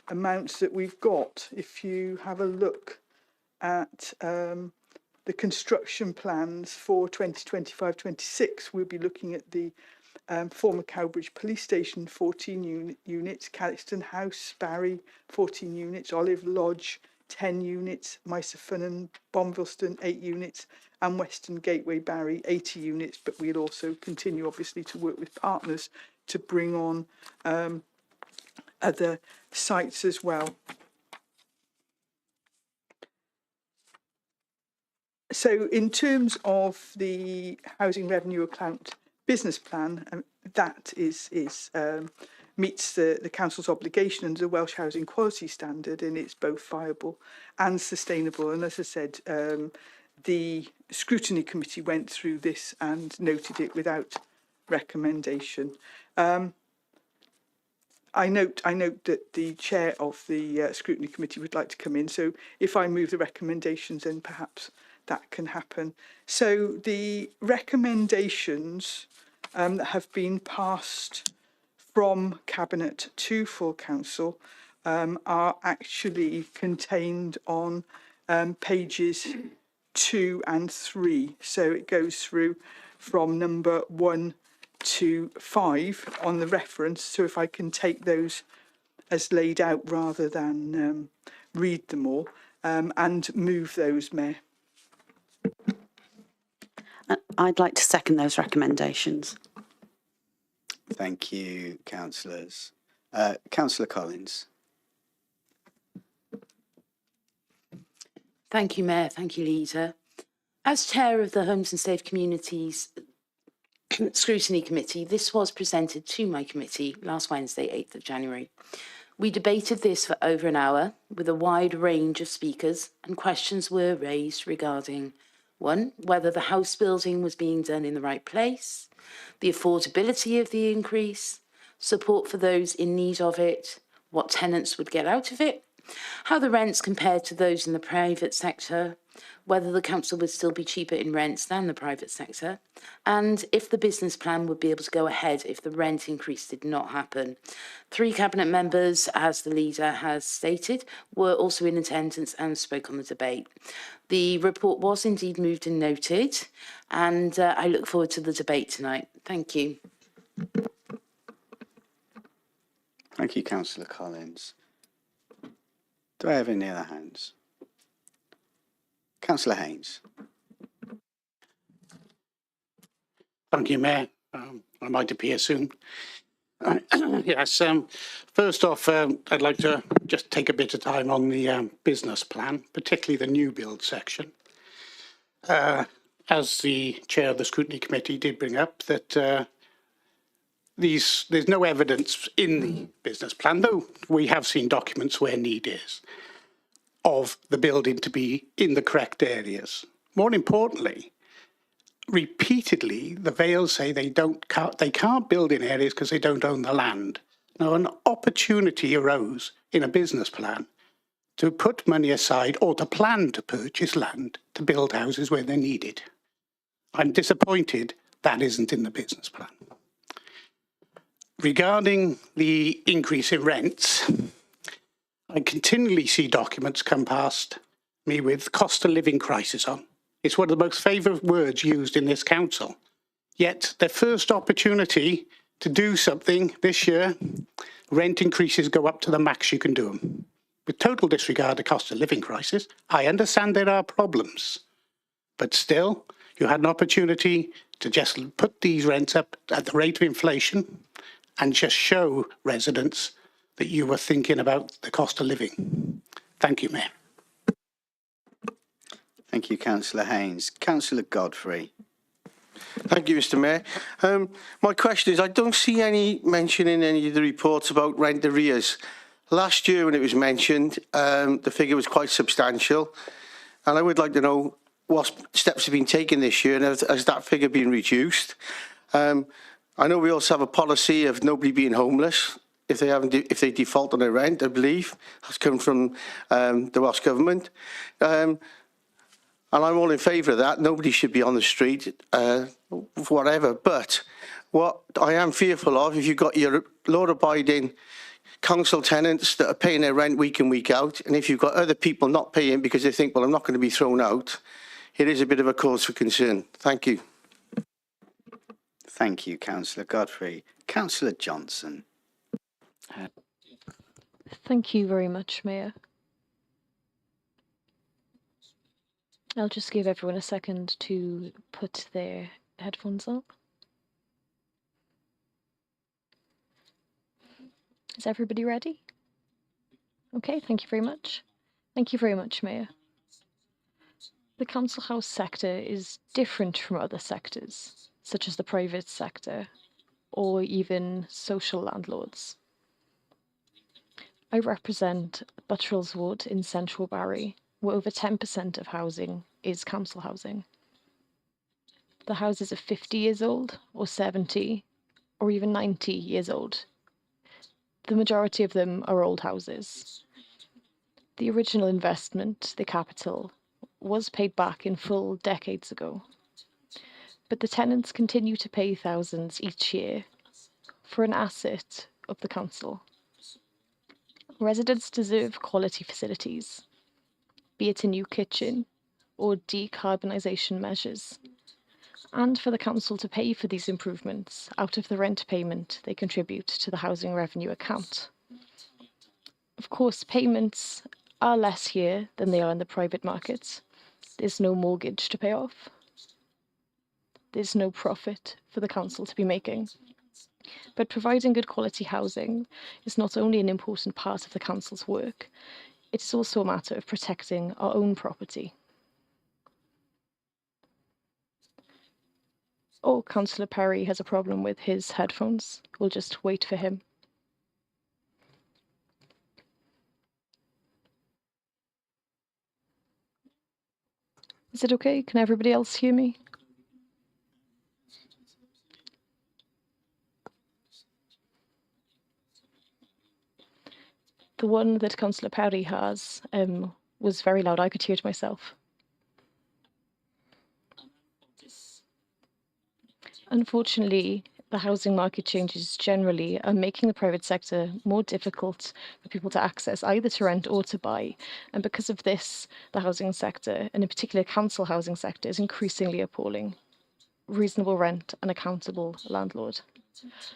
amounts that we've got. If you have a look at the construction plans for 2025-26, we'll be looking at the former Cowbridge Police Station, 14 units, Calixton House, Barry, 14 units, Olive Lodge, 10 units, Mysoffin and Bomvilston, 8 units, and Western Gateway Barry, 80 units, but we'll also continue obviously to work with partners to bring on other sites as well. So in terms of the housing revenue account business plan, that meets the Council's obligation under the Welsh Housing Quality Standard, and it's both viable and sustainable. And as I said, the Scrutiny Committee went through this and noted it without recommendation. I note that the chair of the Scrutiny Committee would like to come in, so if I move the recommendations, then perhaps that can happen. So the recommendations that have been passed from Cabinet to full council are actually contained on pages 2 and 3. So it goes through from number 1 to 5 on the reference. So if I can take those as laid out rather than read them all and move those, Mayor. I'd like to second those recommendations. Thank you, councillors. Councillor Collins. Thank you, Mayor. Thank you, Leader. As Chair of the Homes and Safe Communities Scrutiny Committee, this was presented to my committee last Wednesday, 8th of January. We debated this for over an hour with a wide range of speakers, and questions were raised regarding 1, whether the house building was being done in the right place, the affordability of the increase, support for those in need of it, what tenants would get out of it, how the rents compared to those in the private sector, whether the council would still be cheaper in rents than the private sector, and if the business plan would be able to go ahead if the rent increase did not happen. 3 cabinet members, as the leader has stated, were also in attendance and spoke on the debate. The report was indeed moved and noted, and I look forward to the debate tonight. Thank you. Thank you, Councillor Collins. Do I have any other hands? Councillor Haynes. Thank you, Mayor. I might appear soon. Yes, first off, I'd like to just take a bit of time on the business plan, particularly the new build section. As the chair of the scrutiny committee did bring up, that there's no evidence in the business plan, though we have seen documents where need is, of the building to be in the correct areas. More importantly, repeatedly, the Vales say they can't build in areas because they don't own the land. Now, an opportunity arose in a business plan to put money aside or to plan to purchase land to build houses where they're needed. I'm disappointed that isn't in the business plan. Regarding the increase in rents, I continually see documents come past me with cost of living crisis on. It's one of the most favoured words used in this council. Yet their first opportunity to do something this year, rent increases go up to the max you can do them. With total disregard of cost of living crisis, I understand there are problems, but still, you had an opportunity to just put these rents up at the rate of inflation and just show residents that you were thinking about the cost of living. Thank you, Mayor. Thank you, Councillor Haynes. Councillor Godfrey. Thank you, Mr. Mayor. My question is, I don't see any mention in any of the reports about rent arrears. Last year when it was mentioned, the figure was quite substantial, and I would like to know what steps have been taken this year and has that figure been reduced? I know we also have a policy of nobody being homeless if they default on their rent, I believe. That's come from the Welsh Government. And I'm all in favour of that. Nobody should be on the street, whatever. But what I am fearful of, if you've got your law-abiding council tenants that are paying their rent week in, week out, and if you've got other people not paying because they think, well, I'm not going to be thrown out, it is a bit of a cause for concern. Thank you. Thank you, Councillor Godfrey. Councillor Johnson. Thank you very much, Mayor. I'll just give everyone a second to put their headphones on. Is everybody ready? Okay, thank you very much. Thank you very much, Mayor. The council house sector is different from other sectors, such as the private sector or even social landlords. I represent Buttrell's Wood in central Barry, where over 10% of housing is council housing. The houses are 50 years old, or 70, or even 90 years old. The majority of them are old houses. The original investment, the capital, was paid back in full decades ago. But the tenants continue to pay thousands each year for an asset of the council. Residents deserve quality facilities, be it a new kitchen or decarbonisation measures, and for the council to pay for these improvements out of the rent payment they contribute to the housing revenue account. Of course, payments are less here than they are in the private market. There's no mortgage to pay off. There's no profit for the council to be making. But providing good quality housing is not only an important part of the council's work, it is also a matter of protecting our own property. Oh, Councillor Perry has a problem with his headphones. We'll just wait for him. Is it okay? Can everybody else hear me? The one that Councillor Perry has was very loud. I could hear it myself. Unfortunately, the housing market changes generally are making the private sector more difficult for people to access, either to rent or to buy. And because of this, the housing sector, and in particular council housing sector, is increasingly appalling. Reasonable rent and accountable landlord.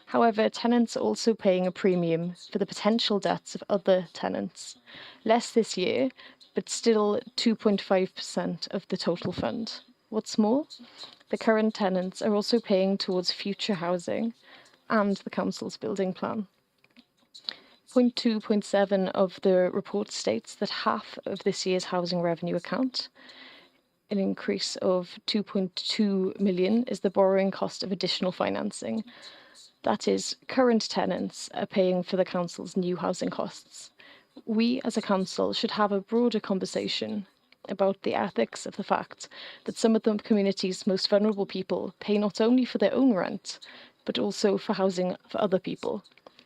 However, tenants are also paying a premium for the potential debts of other tenants. Less this year, but still 2.5% of the total fund. What's more, the current tenants are also paying towards future housing and the council's building plan. Point 2.7 of the report states that half of this year's housing revenue account, an increase of 2.2 million, is the borrowing cost of additional financing. That is, current tenants are paying for the council's new housing costs. We, as a council, should have a broader conversation about the ethics of the fact that some of the community's most vulnerable people pay not only for their own rent, but also for housing for other people,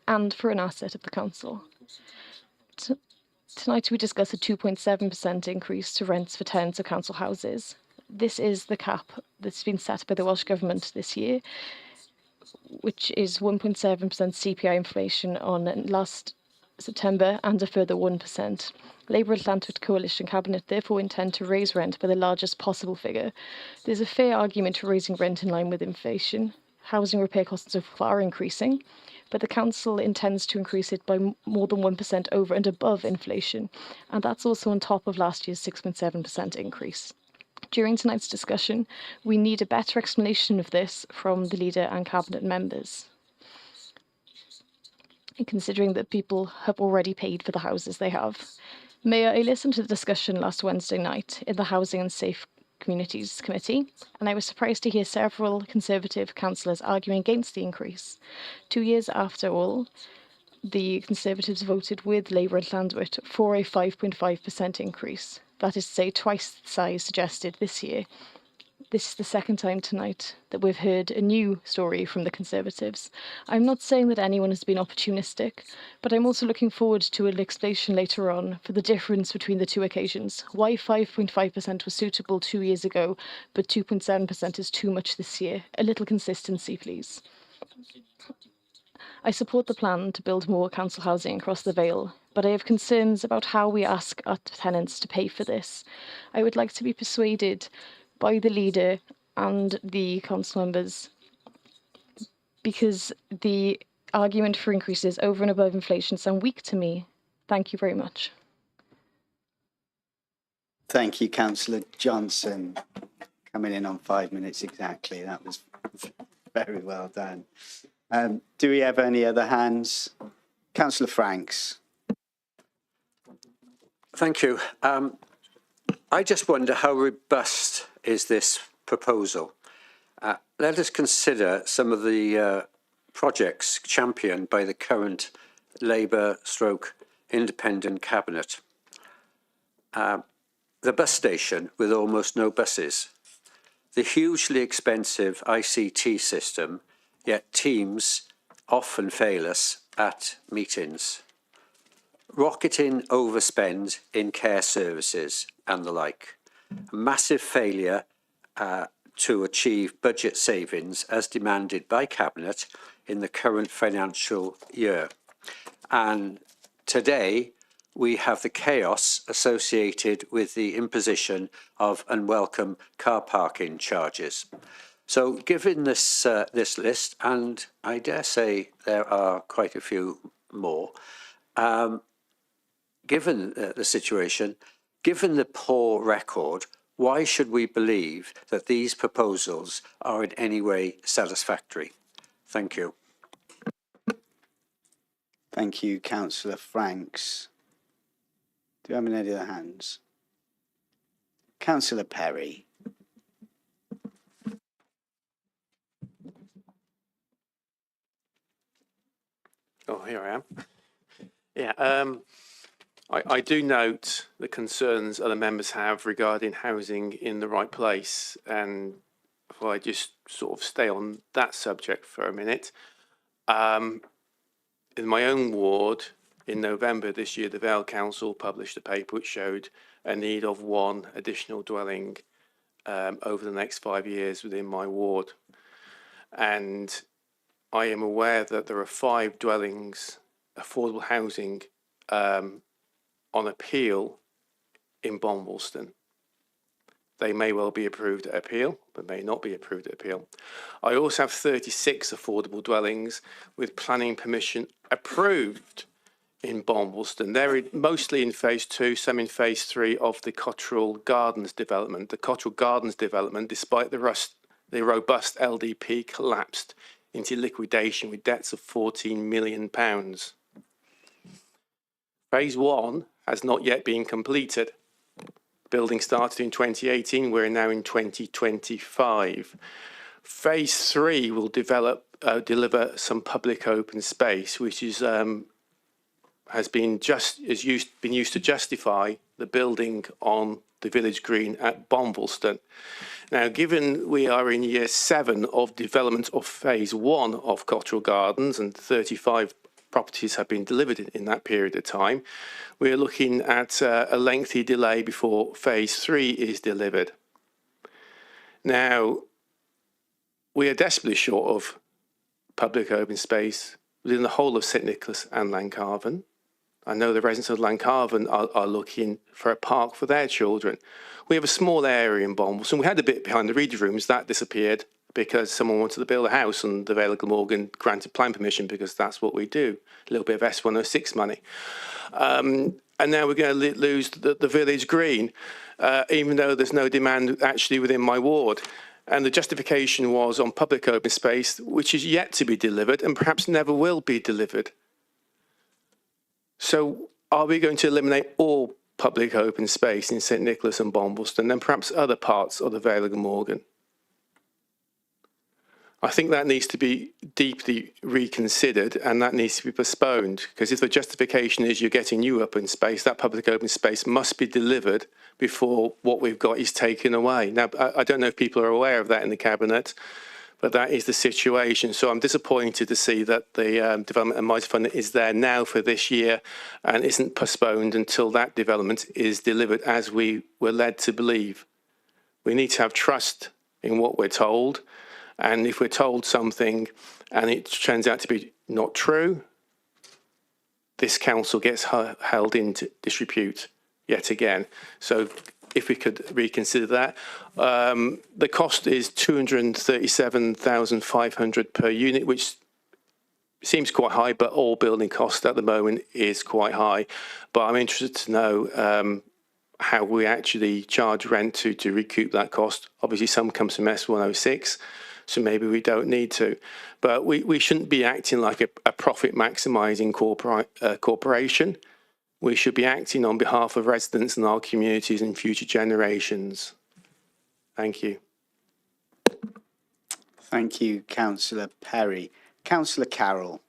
and for an asset of the council. Tonight we discuss a 2.7% increase to rents for tenants of council houses. This is the cap that's been set by the Welsh Government this year, which is 1.7% CPI inflation on last September and a further 1%. Labour Atlantic Coalition Cabinet therefore intend to raise rent by the largest possible figure. There's a fair argument for raising rent in line with inflation. Housing repair costs so far are increasing, but the council intends to increase it by more than 1% over and above inflation, and that's also on top of last year's 6.7% increase. During tonight's discussion, we need a better explanation of this from the leader and cabinet members, considering that people have already paid for the houses they have. Mayor, I listened to the discussion last Wednesday night in the Housing and Safe Communities Committee, and I was surprised to hear several Conservative councillors arguing against the increase. 2 years after all, the Conservatives voted with Labour and Llandwit for a 5.5% increase. That is to say, twice the size suggested this year. This is the second time tonight that we've heard a new story from the Conservatives. I'm not saying that anyone has been opportunistic, but I'm also looking forward to an explanation later on for the difference between the two occasions. Why 5.5% was suitable 2 years ago, but 2.7% is too much this year. A little consistency, please. I support the plan to build more council housing across the Vale, but I have concerns about how we ask our tenants to pay for this. I would like to be persuaded by the leader and the council members, because the argument for increases over and above inflation sound weak to me. Thank you very much. Thank you, Councillor Johnson. Coming in on 5 minutes exactly. That was very well done. Do we have any other hands? Councillor Franks. Thank you. I just wonder how robust is this proposal? Let us consider some of the projects championed by the current Labour/Independent cabinet. The bus station with almost no buses. The hugely expensive ICT system, yet teams often fail us at meetings. Rocketing overspend in care services and the like. a massive failure to achieve budget savings as demanded by Cabinet in the current financial year. And today, we have the chaos associated with the imposition of unwelcome car parking charges. So given this, this list, and I dare say there are quite a few more, given the situation, given the poor record, why should we believe that these proposals are in any way satisfactory? Thank you. Thank you, Councillor Franks. Do you have any other hands? Councillor Perry. Oh, here I am. Yeah, I do note the concerns other members have regarding housing in the right place. And if I just sort of stay on that subject for a minute, in my own ward, in November this year, the Vale Council published a paper which showed a need of one additional dwelling over the next 5 years within my ward. And I am aware that there are 5 dwellings, affordable housing, on appeal in Bonwolston. They may well be approved at appeal, but may not be approved at appeal. I also have 36 affordable dwellings with planning permission approved in Bonwolston. They're mostly in phase 2, some in phase 3 of the Cotterell Gardens development. The Cotterell Gardens development, despite the robust LDP, collapsed into liquidation with debts of £14 million. Phase 1 has not yet been completed. Building started in 2018, we're now in 2025. Phase 3 will deliver some public open space, which is has been used to justify the building on the village green at Bonwolston. Now, given we are in year 7 of development of phase 1 of Cotterell Gardens and 35 properties have been delivered in that period of time, we're looking at a lengthy delay before phase 3 is delivered. Now, we are desperately short of public open space within the whole of St Nicholas and Lancarvan. I know the residents of Lancarvan are looking for a park for their children. We have a small area in Bonwolston. We had a bit behind the reader rooms that disappeared because someone wanted to build a house and the Vale of Glamorgan granted plan permission because that's what we do. A little bit of S106 money. And now we're going to lose the village green, even though there's no demand actually within my ward. And the justification was on public open space, which is yet to be delivered and perhaps never will be delivered. So are we going to eliminate all public open space in St Nicholas and Bonwolston and perhaps other parts of the Vale of Glamorgan? I think that needs to be deeply reconsidered and that needs to be postponed, because if the justification is you're getting new open space, that public open space must be delivered before what we've got is taken away. Now, I don't know if people are aware of that in the Cabinet, but that is the situation. So I'm disappointed to see that the Development and Might Fund is there now for this year and isn't postponed until that development is delivered, as we were led to believe. We need to have trust in what we're told. And if we're told something and it turns out to be not true, this council gets held into disrepute yet again. So if we could reconsider that. The cost is £237,500 per unit, which seems quite high, but all building cost at the moment is quite high. But I'm interested to know how we actually charge rent to recoup that cost. Obviously, some comes from S106, so maybe we don't need to. But we shouldn't be acting like a profit maximising corporation. We should be acting on behalf of residents and our communities and future generations. Thank you. Thank you, Councillor Perry. Councillor Carroll.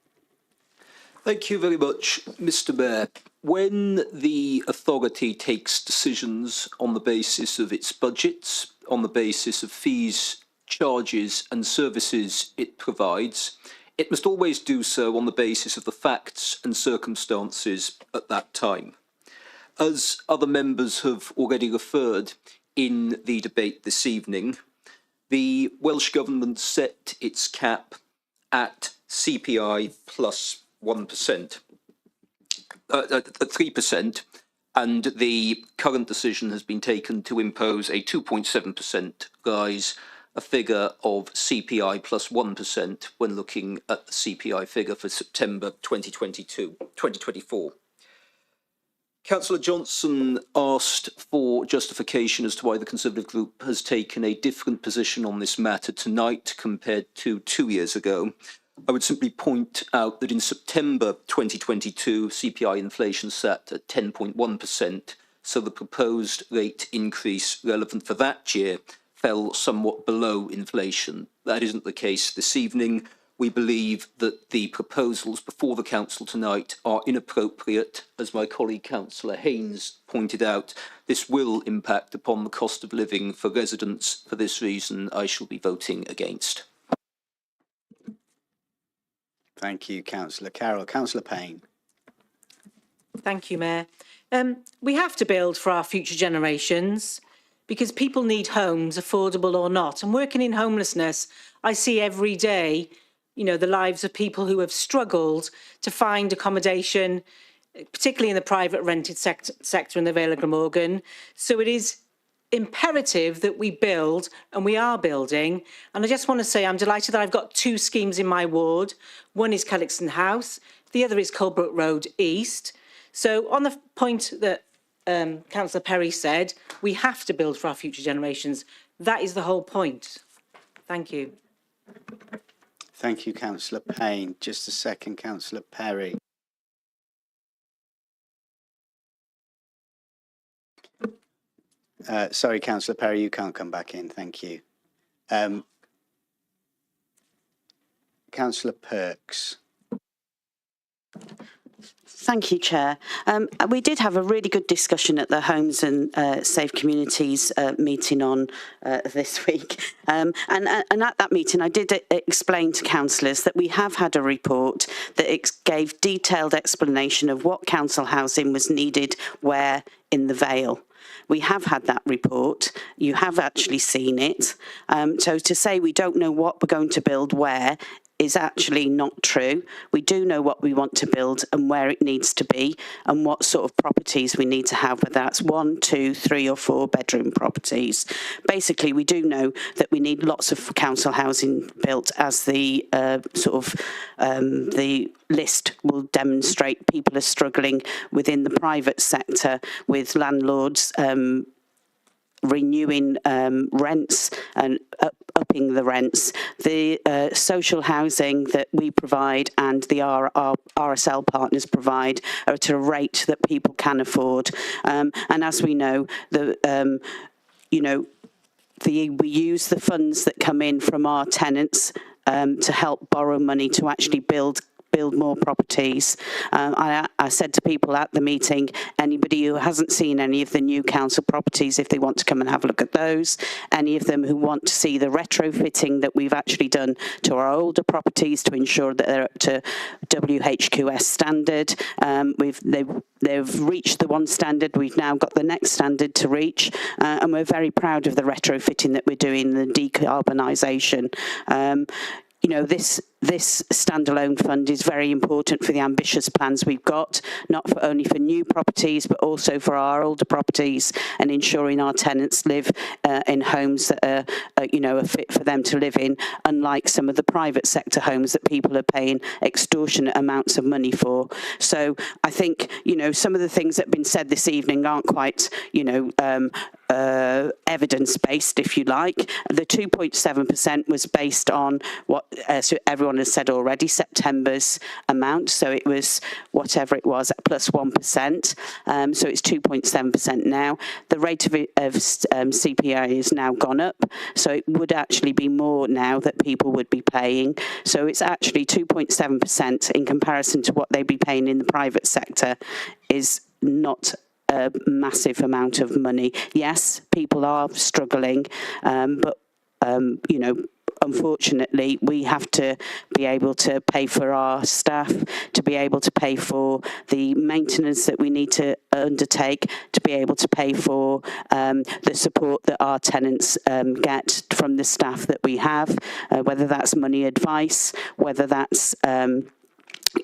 Thank you very much, Mr. Mayor. When the authority takes decisions on the basis of its budgets, on the basis of fees, charges and services it provides, it must always do so on the basis of the facts and circumstances at that time. As other members have already referred, in the debate this evening. The Welsh Government set its cap at CPI plus 1%, 3%, and the current decision has been taken to impose a 2.7% rise, a figure of CPI plus 1% when looking at the CPI figure for September 2024. Councillor Johnson asked for justification as to why the Conservative group has taken a different position on this matter tonight compared to 2 years ago. I would simply point out that in September 2022, CPI inflation sat at 10.1%, so the proposed rate increase relevant for that year fell somewhat below inflation. That isn't the case this evening. We believe that the proposals before the Council tonight are inappropriate. As my colleague Councillor Haynes pointed out, this will impact upon the cost of living for residents. For this reason, I shall be voting against. Thank you, Councillor Carroll. Councillor Payne. Thank you, Mayor. We have to build for our future generations because people need homes, affordable or not. And working in homelessness, I see every day, you know, the lives of people who have struggled to find accommodation, particularly in the private rented sector in the Vale of Glamorgan. So it is imperative that we build, and we are building. And I just want to say I'm delighted that I've got 2 schemes in my ward. One is Kellixton House, the other is Colebrook Road East. So on the point that Councillor Perry said, we have to build for our future generations. That is the whole point. Thank you. Thank you, Councillor Payne. Just a second, Councillor Perry. Sorry, Councillor Perry, you can't come back in. Thank you. Councillor Perks. Thank you, Chair. We did have a really good discussion at the Homes and Safe Communities meeting on this week. And at that meeting, I did explain to councillors that we have had a report that gave detailed explanation of what council housing was needed where in the Vale. We have had that report. You have actually seen it. So to say we don't know what we're going to build where is actually not true. We do know what we want to build and where it needs to be and what sort of properties we need to have, whether that's 1, 2, 3 or 4 bedroom properties. Basically, we do know that we need lots of council housing built, as the the list will demonstrate. People are struggling within the private sector with landlords renewing rents and upping the rents. The social housing that we provide and the RSL partners provide are at a rate that people can afford. And as we know, we use the funds that come in from our tenants to help borrow money to actually build more properties. I said to people at the meeting, anybody who hasn't seen any of the new council properties, if they want to come and have a look at those, any of them who want to see the retrofitting that we've actually done to our older properties to ensure that they're up to WHQS standard. They've reached the 1 standard. We've now got the next standard to reach, and we're very proud of the retrofitting that we're doing, the decarbonisation. This standalone fund is very important for the ambitious plans we've got, not only for new properties, but also for our older properties and ensuring our tenants live in homes that are fit for them to live in, unlike some of the private sector homes that people are paying extortionate amounts of money for. So I think, some of the things that have been said this evening aren't quite, evidence-based, if you like. The 2.7% was based on what so everyone has said already, September's amount. So it was whatever it was, plus 1%. So it's 2.7% now. The rate of CPI has now gone up. So it would actually be more now that people would be paying. So it's actually 2.7% in comparison to what they'd be paying in the private sector is not a massive amount of money. Yes, people are struggling, but unfortunately, we have to be able to pay for our staff, to be able to pay for the maintenance that we need to undertake, to be able to pay for the support that our tenants get from the staff that we have, whether that's money advice, whether that's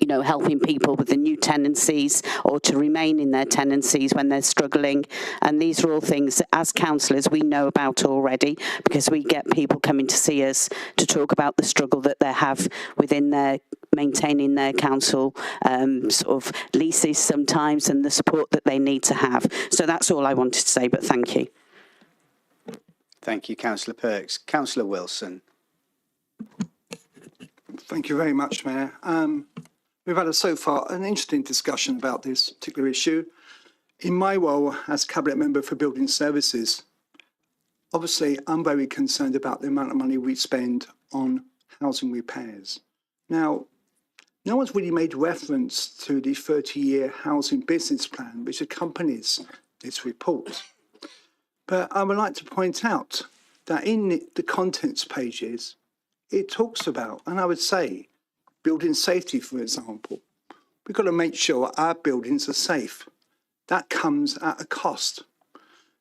you know, helping people with the new tenancies or to remain in their tenancies when they're struggling. And these are all things that, as councillors, we know about already, because we get people coming to see us to talk about the struggle that they have within their maintaining their council sort of leases sometimes, and the support that they need to have. So that's all I wanted to say, but thank you. Thank you, Councillor Perks. Councillor Wilson. Thank you very much, Mayor. We've had so far an interesting discussion about this particular issue. In my role as Cabinet Member for Building Services, obviously I'm very concerned about the amount of money we spend on housing repairs. Now, no one's really made reference to the 30-year housing business plan which accompanies this report. But I would like to point out that in the contents pages, it talks about, and I would say, building safety, for example. We've got to make sure our buildings are safe. That comes at a cost.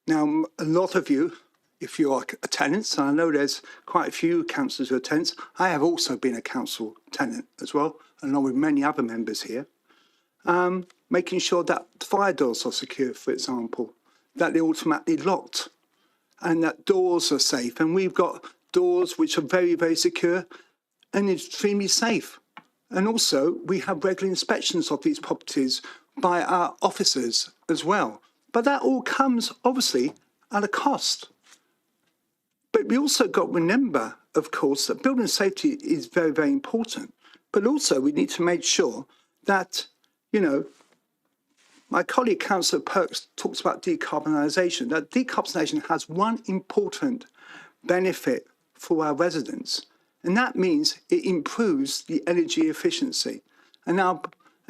Now, a lot of you, if you're a tenant, and I know there's quite a few councillors who are tenants, I have also been a council tenant as well, along with many other members here, making sure that fire doors are secure, for example, that they're automatically locked, and that doors are safe. And we've got doors which are very, very secure and extremely safe. And also, we have regular inspections of these properties by our officers as well. But that all comes, obviously, at a cost. But we also got to remember, of course, that building safety is very, very important. But also, we need to make sure that, you know, my colleague, Councillor Perks, talks about decarbonisation. That decarbonisation has one important benefit for our residents, and that means it improves the energy efficiency. And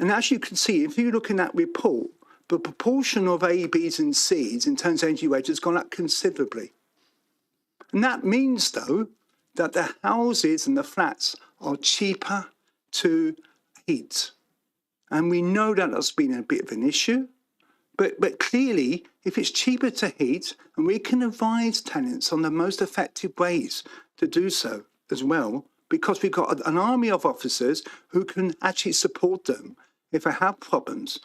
as you can see, if you look in that report, the proportion of A, Bs and Cs in terms of energy waste has gone up considerably. And that means, though, that the houses and the flats are cheaper to heat. And we know that that's been a bit of an issue. But clearly, if it's cheaper to heat, and we can advise tenants on the most effective ways to do so as well, because we've got an army of officers who can actually support them if they have problems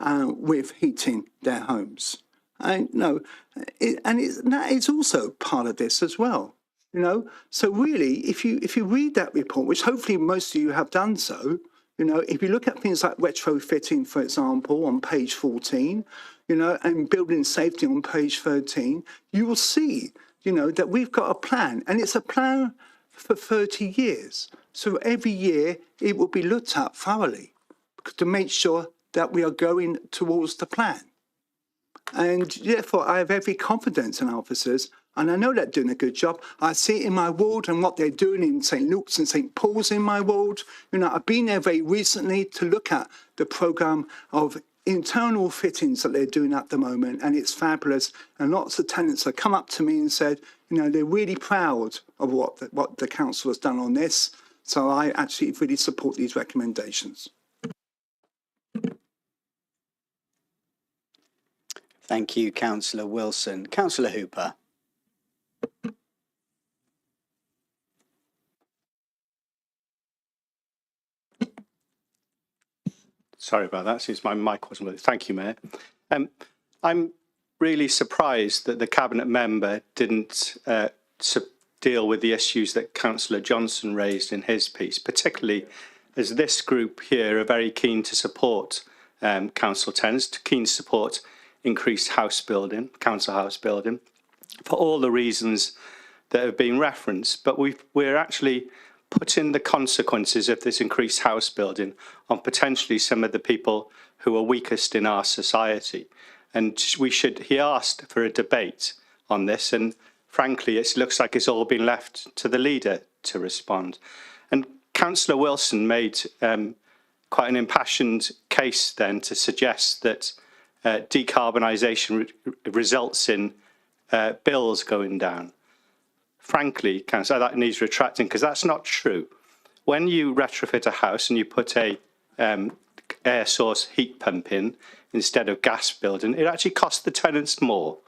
with heating their homes. It's also part of this as well, you know. So really, if you read that report, which hopefully most of you have done so, you know, if you look at things like retrofitting, for example, on page 14, you know, and building safety on page 13, you will see, you know, that we've got a plan, and it's a plan for 30 years. So every year it will be looked at thoroughly to make sure that we are going towards the plan. And therefore, I have every confidence in our officers, and I know they're doing a good job. I see it in my ward and what they're doing in St. Luke's and St. Paul's in my ward. You know, I've been there very recently to look at the programme of internal fittings that they're doing at the moment, and it's fabulous. And lots of tenants have come up to me and said, you know, they're really proud of what the council has done on this. So I actually really support these recommendations. Thank you, Councillor Wilson. Councillor Hooper. Sorry about that, since my mic wasn't working. Thank you, Mayor. I'm really surprised that the Cabinet member didn't deal with the issues that Councillor Johnson raised in his piece, particularly as this group here are very keen to support council tenants, keen to support increased house building, council house building, for all the reasons that have been referenced. But we're actually putting the consequences of this increased house building on potentially some of the people who are weakest in our society. And he asked for a debate on this, and frankly, it looks like it's all been left to the leader to respond. And Councillor Wilson made quite an impassioned case then to suggest that decarbonisation results in bills going down. frankly, Councillor, that needs retracting because that's not true. When you retrofit a house and you put a air source heat pump in instead of gas building, it actually costs the tenants more.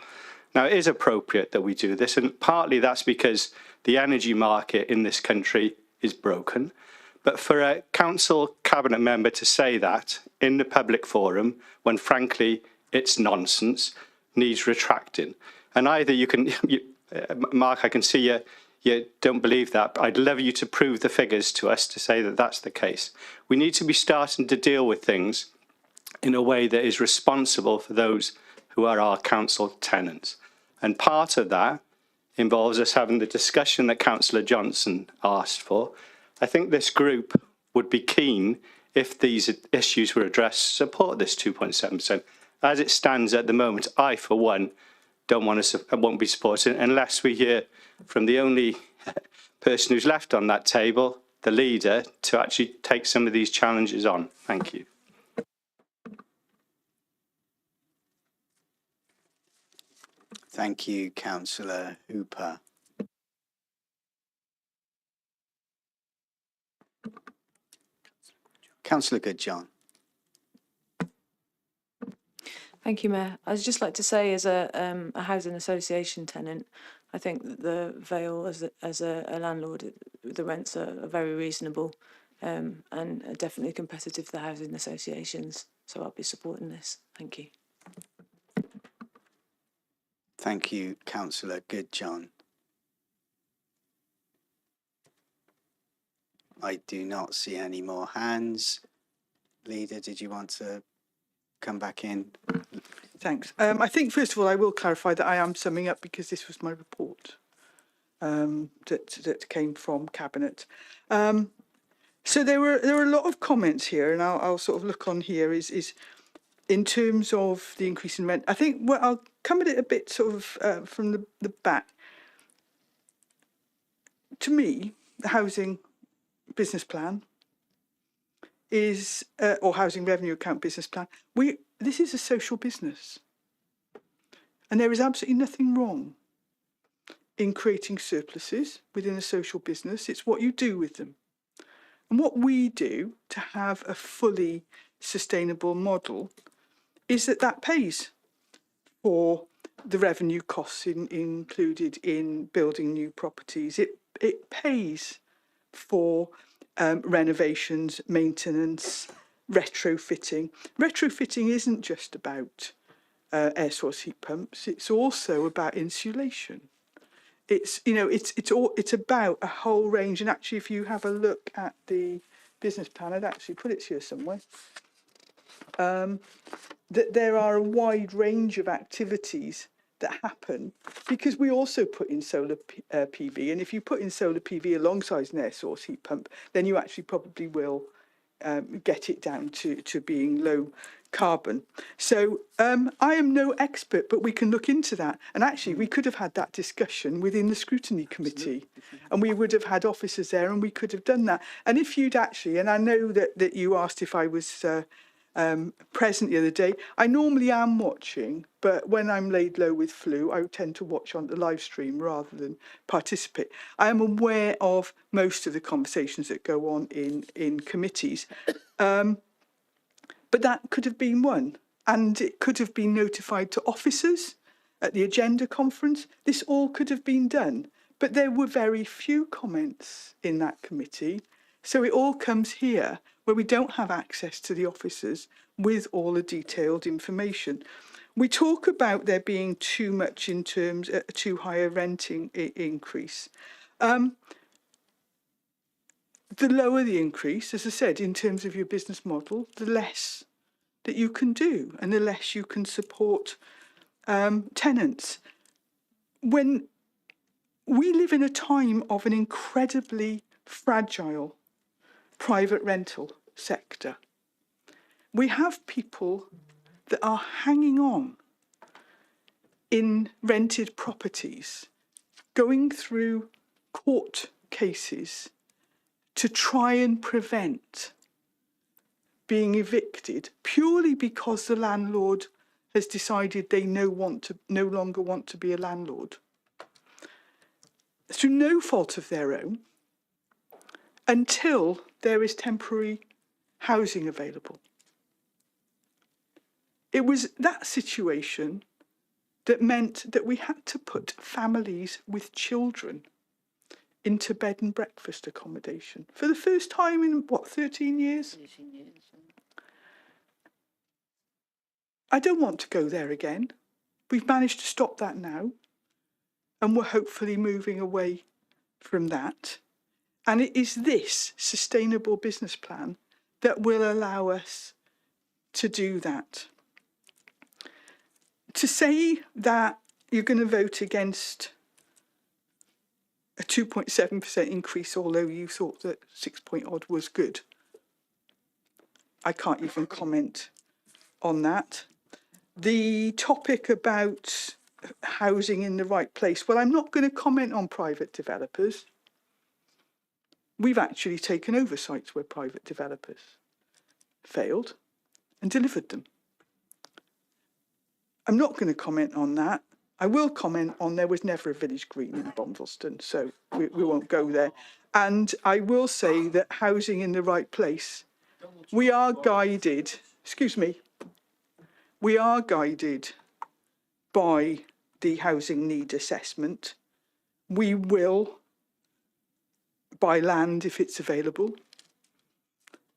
Now, it is appropriate that we do this, and partly that's because the energy market in this country is broken. But for a council cabinet member to say that in the public forum, when frankly it's nonsense, needs retracting. And either you can, Mark, I can see you don't believe that, but I'd love you to prove the figures to us to say that that's the case. We need to be starting to deal with things in a way that is responsible for those who are our council tenants. And part of that involves us having the discussion that Councillor Johnson asked for. I think this group would be keen, if these issues were addressed, support this 2.7%. As it stands at the moment, I, for one, won't be supporting it unless we hear from the only person who's left on that table, the leader, to actually take some of these challenges on. Thank you. Thank you, Councillor Hooper. Councillor Goodjohn. Thank you, Mayor. I'd just like to say, as a housing association tenant, I think that the Vale, as a landlord, the rents are very reasonable and are definitely competitive for the housing associations. So I'll be supporting this. Thank you. Thank you, Councillor Goodjohn. I do not see any more hands. Leader, did you want to come back in? Thanks. I think, first of all, I will clarify that I am summing up because this was my report that came from Cabinet. So there were a lot of comments here, and I'll sort of look on here is in terms of the increase in rent. I think I'll come at it a bit sort of from the back. To me, the housing business plan is, or housing revenue account business plan, this is a social business. And there is absolutely nothing wrong in creating surpluses within a social business. It's what you do with them. And what we do to have a fully sustainable model is that pays for the revenue costs included in building new properties. It pays for renovations, maintenance, retrofitting. Retrofitting isn't just about air source heat pumps. It's also about insulation. It's about a whole range. And actually, if you have a look at the business plan, I'd actually put it here somewhere. That there are a wide range of activities that happen because we also put in solar PV. And if you put in solar PV alongside an air source heat pump, then you actually probably will get it down to being low carbon. So I am no expert, but we can look into that. And actually, we could have had that discussion within the scrutiny committee, and we would have had officers there, and we could have done that. And if you'd actually, and I know that you asked if I was present the other day, I normally am watching, but when I'm laid low with flu, I tend to watch on the live stream rather than participate. I am aware of most of the conversations that go on in committees. But that could have been one, and it could have been notified to officers at the agenda conference. This all could have been done, but there were very few comments in that committee. So it all comes here where we don't have access to the officers with all the detailed information. We talk about there being too much in terms of too high a renting increase. The lower the increase, as I said, in terms of your business model, the less that you can do and the less you can support tenants. When we live in a time of an incredibly fragile private rental sector, we have people that are hanging on in rented properties, going through court cases to try and prevent being evicted purely because the landlord has decided they no longer want to be a landlord. through no fault of their own, until there is temporary housing available. It was that situation that meant that we had to put families with children into bed and breakfast accommodation for the first time in, 13 years? 13 years. I don't want to go there again. We've managed to stop that now, and we're hopefully moving away from that. And it is this sustainable business plan that will allow us to do that. To say that you're going to vote against a 2.7% increase, although you thought that 6-point-odd was good, I can't even comment on that. The topic about housing in the right place, well, I'm not going to comment on private developers. We've actually taken over sites where private developers failed and delivered them. I'm not going to comment on that. I will comment on there was never a village green in Bombleston, so we won't go there. And I will say that housing in the right place, we are guided, we are guided by the housing need assessment. We will buy land if it's available.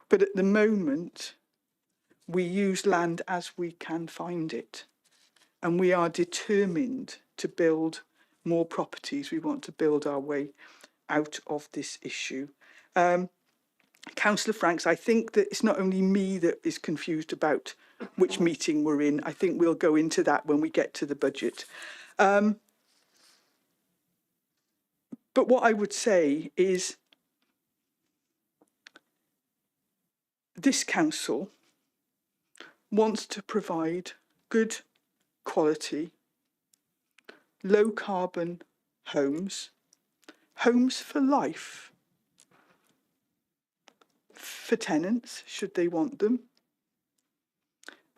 But at the moment, we use land as we can find it. And we are determined to build more properties. We want to build our way out of this issue. Councillor Franks, I think that it's not only me that is confused about which meeting we're in. I think we'll go into that when we get to the budget. But what I would say is this council wants to provide good quality, low carbon homes, homes for life, for tenants, should they want them.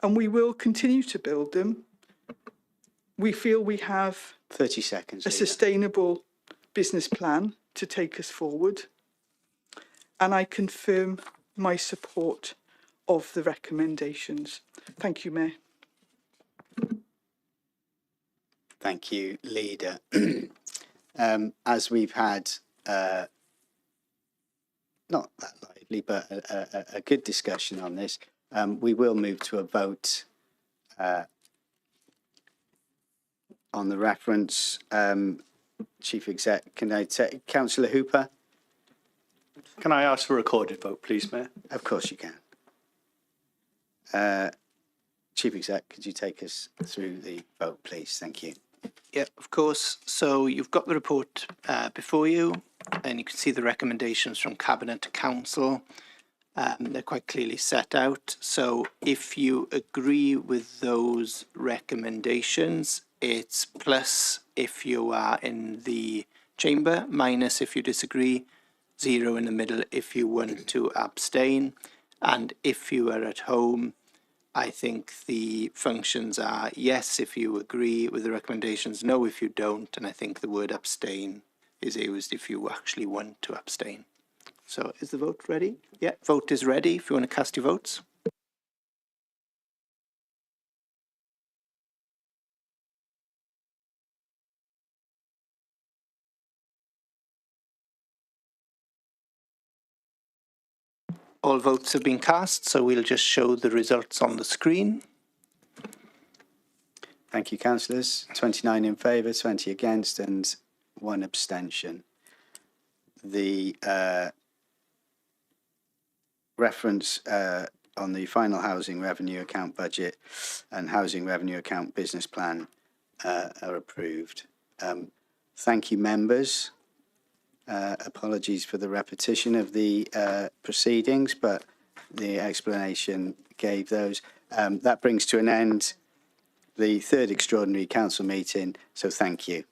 And we will continue to build them. We feel we have 30 seconds. A sustainable business plan to take us forward. And I confirm my support of the recommendations. Thank you, Mayor. Thank you, Leader. As we've had, not that lively, but a good discussion on this, we will move to a vote on the reference. Chief Exec, can I take Councillor Hooper? Can I ask for a recorded vote, please, Mayor? Of course you can. Chief Exec, could you take us through the vote, please? Thank you. Yeah, of course. So you've got the report before you, and you can see the recommendations from Cabinet to Council. They're quite clearly set out. So if you agree with those recommendations, it's plus if you are in the chamber, minus if you disagree, 0 in the middle if you want to abstain. And if you are at home, I think the functions are yes if you agree with the recommendations, no if you don't, and I think the word abstain is used if you actually want to abstain. So is the vote ready? Yeah, vote is ready if you want to cast your votes. All votes have been cast, so we'll just show the results on the screen. Thank you, councillors. 29 in favour, 20 against and 1 abstention. The reference on the final housing revenue account budget and housing revenue account business plan are approved. Thank you, members. Apologies for the repetition of the proceedings, but the explanation gave those. That brings to an end the 3rd extraordinary council meeting, so thank you.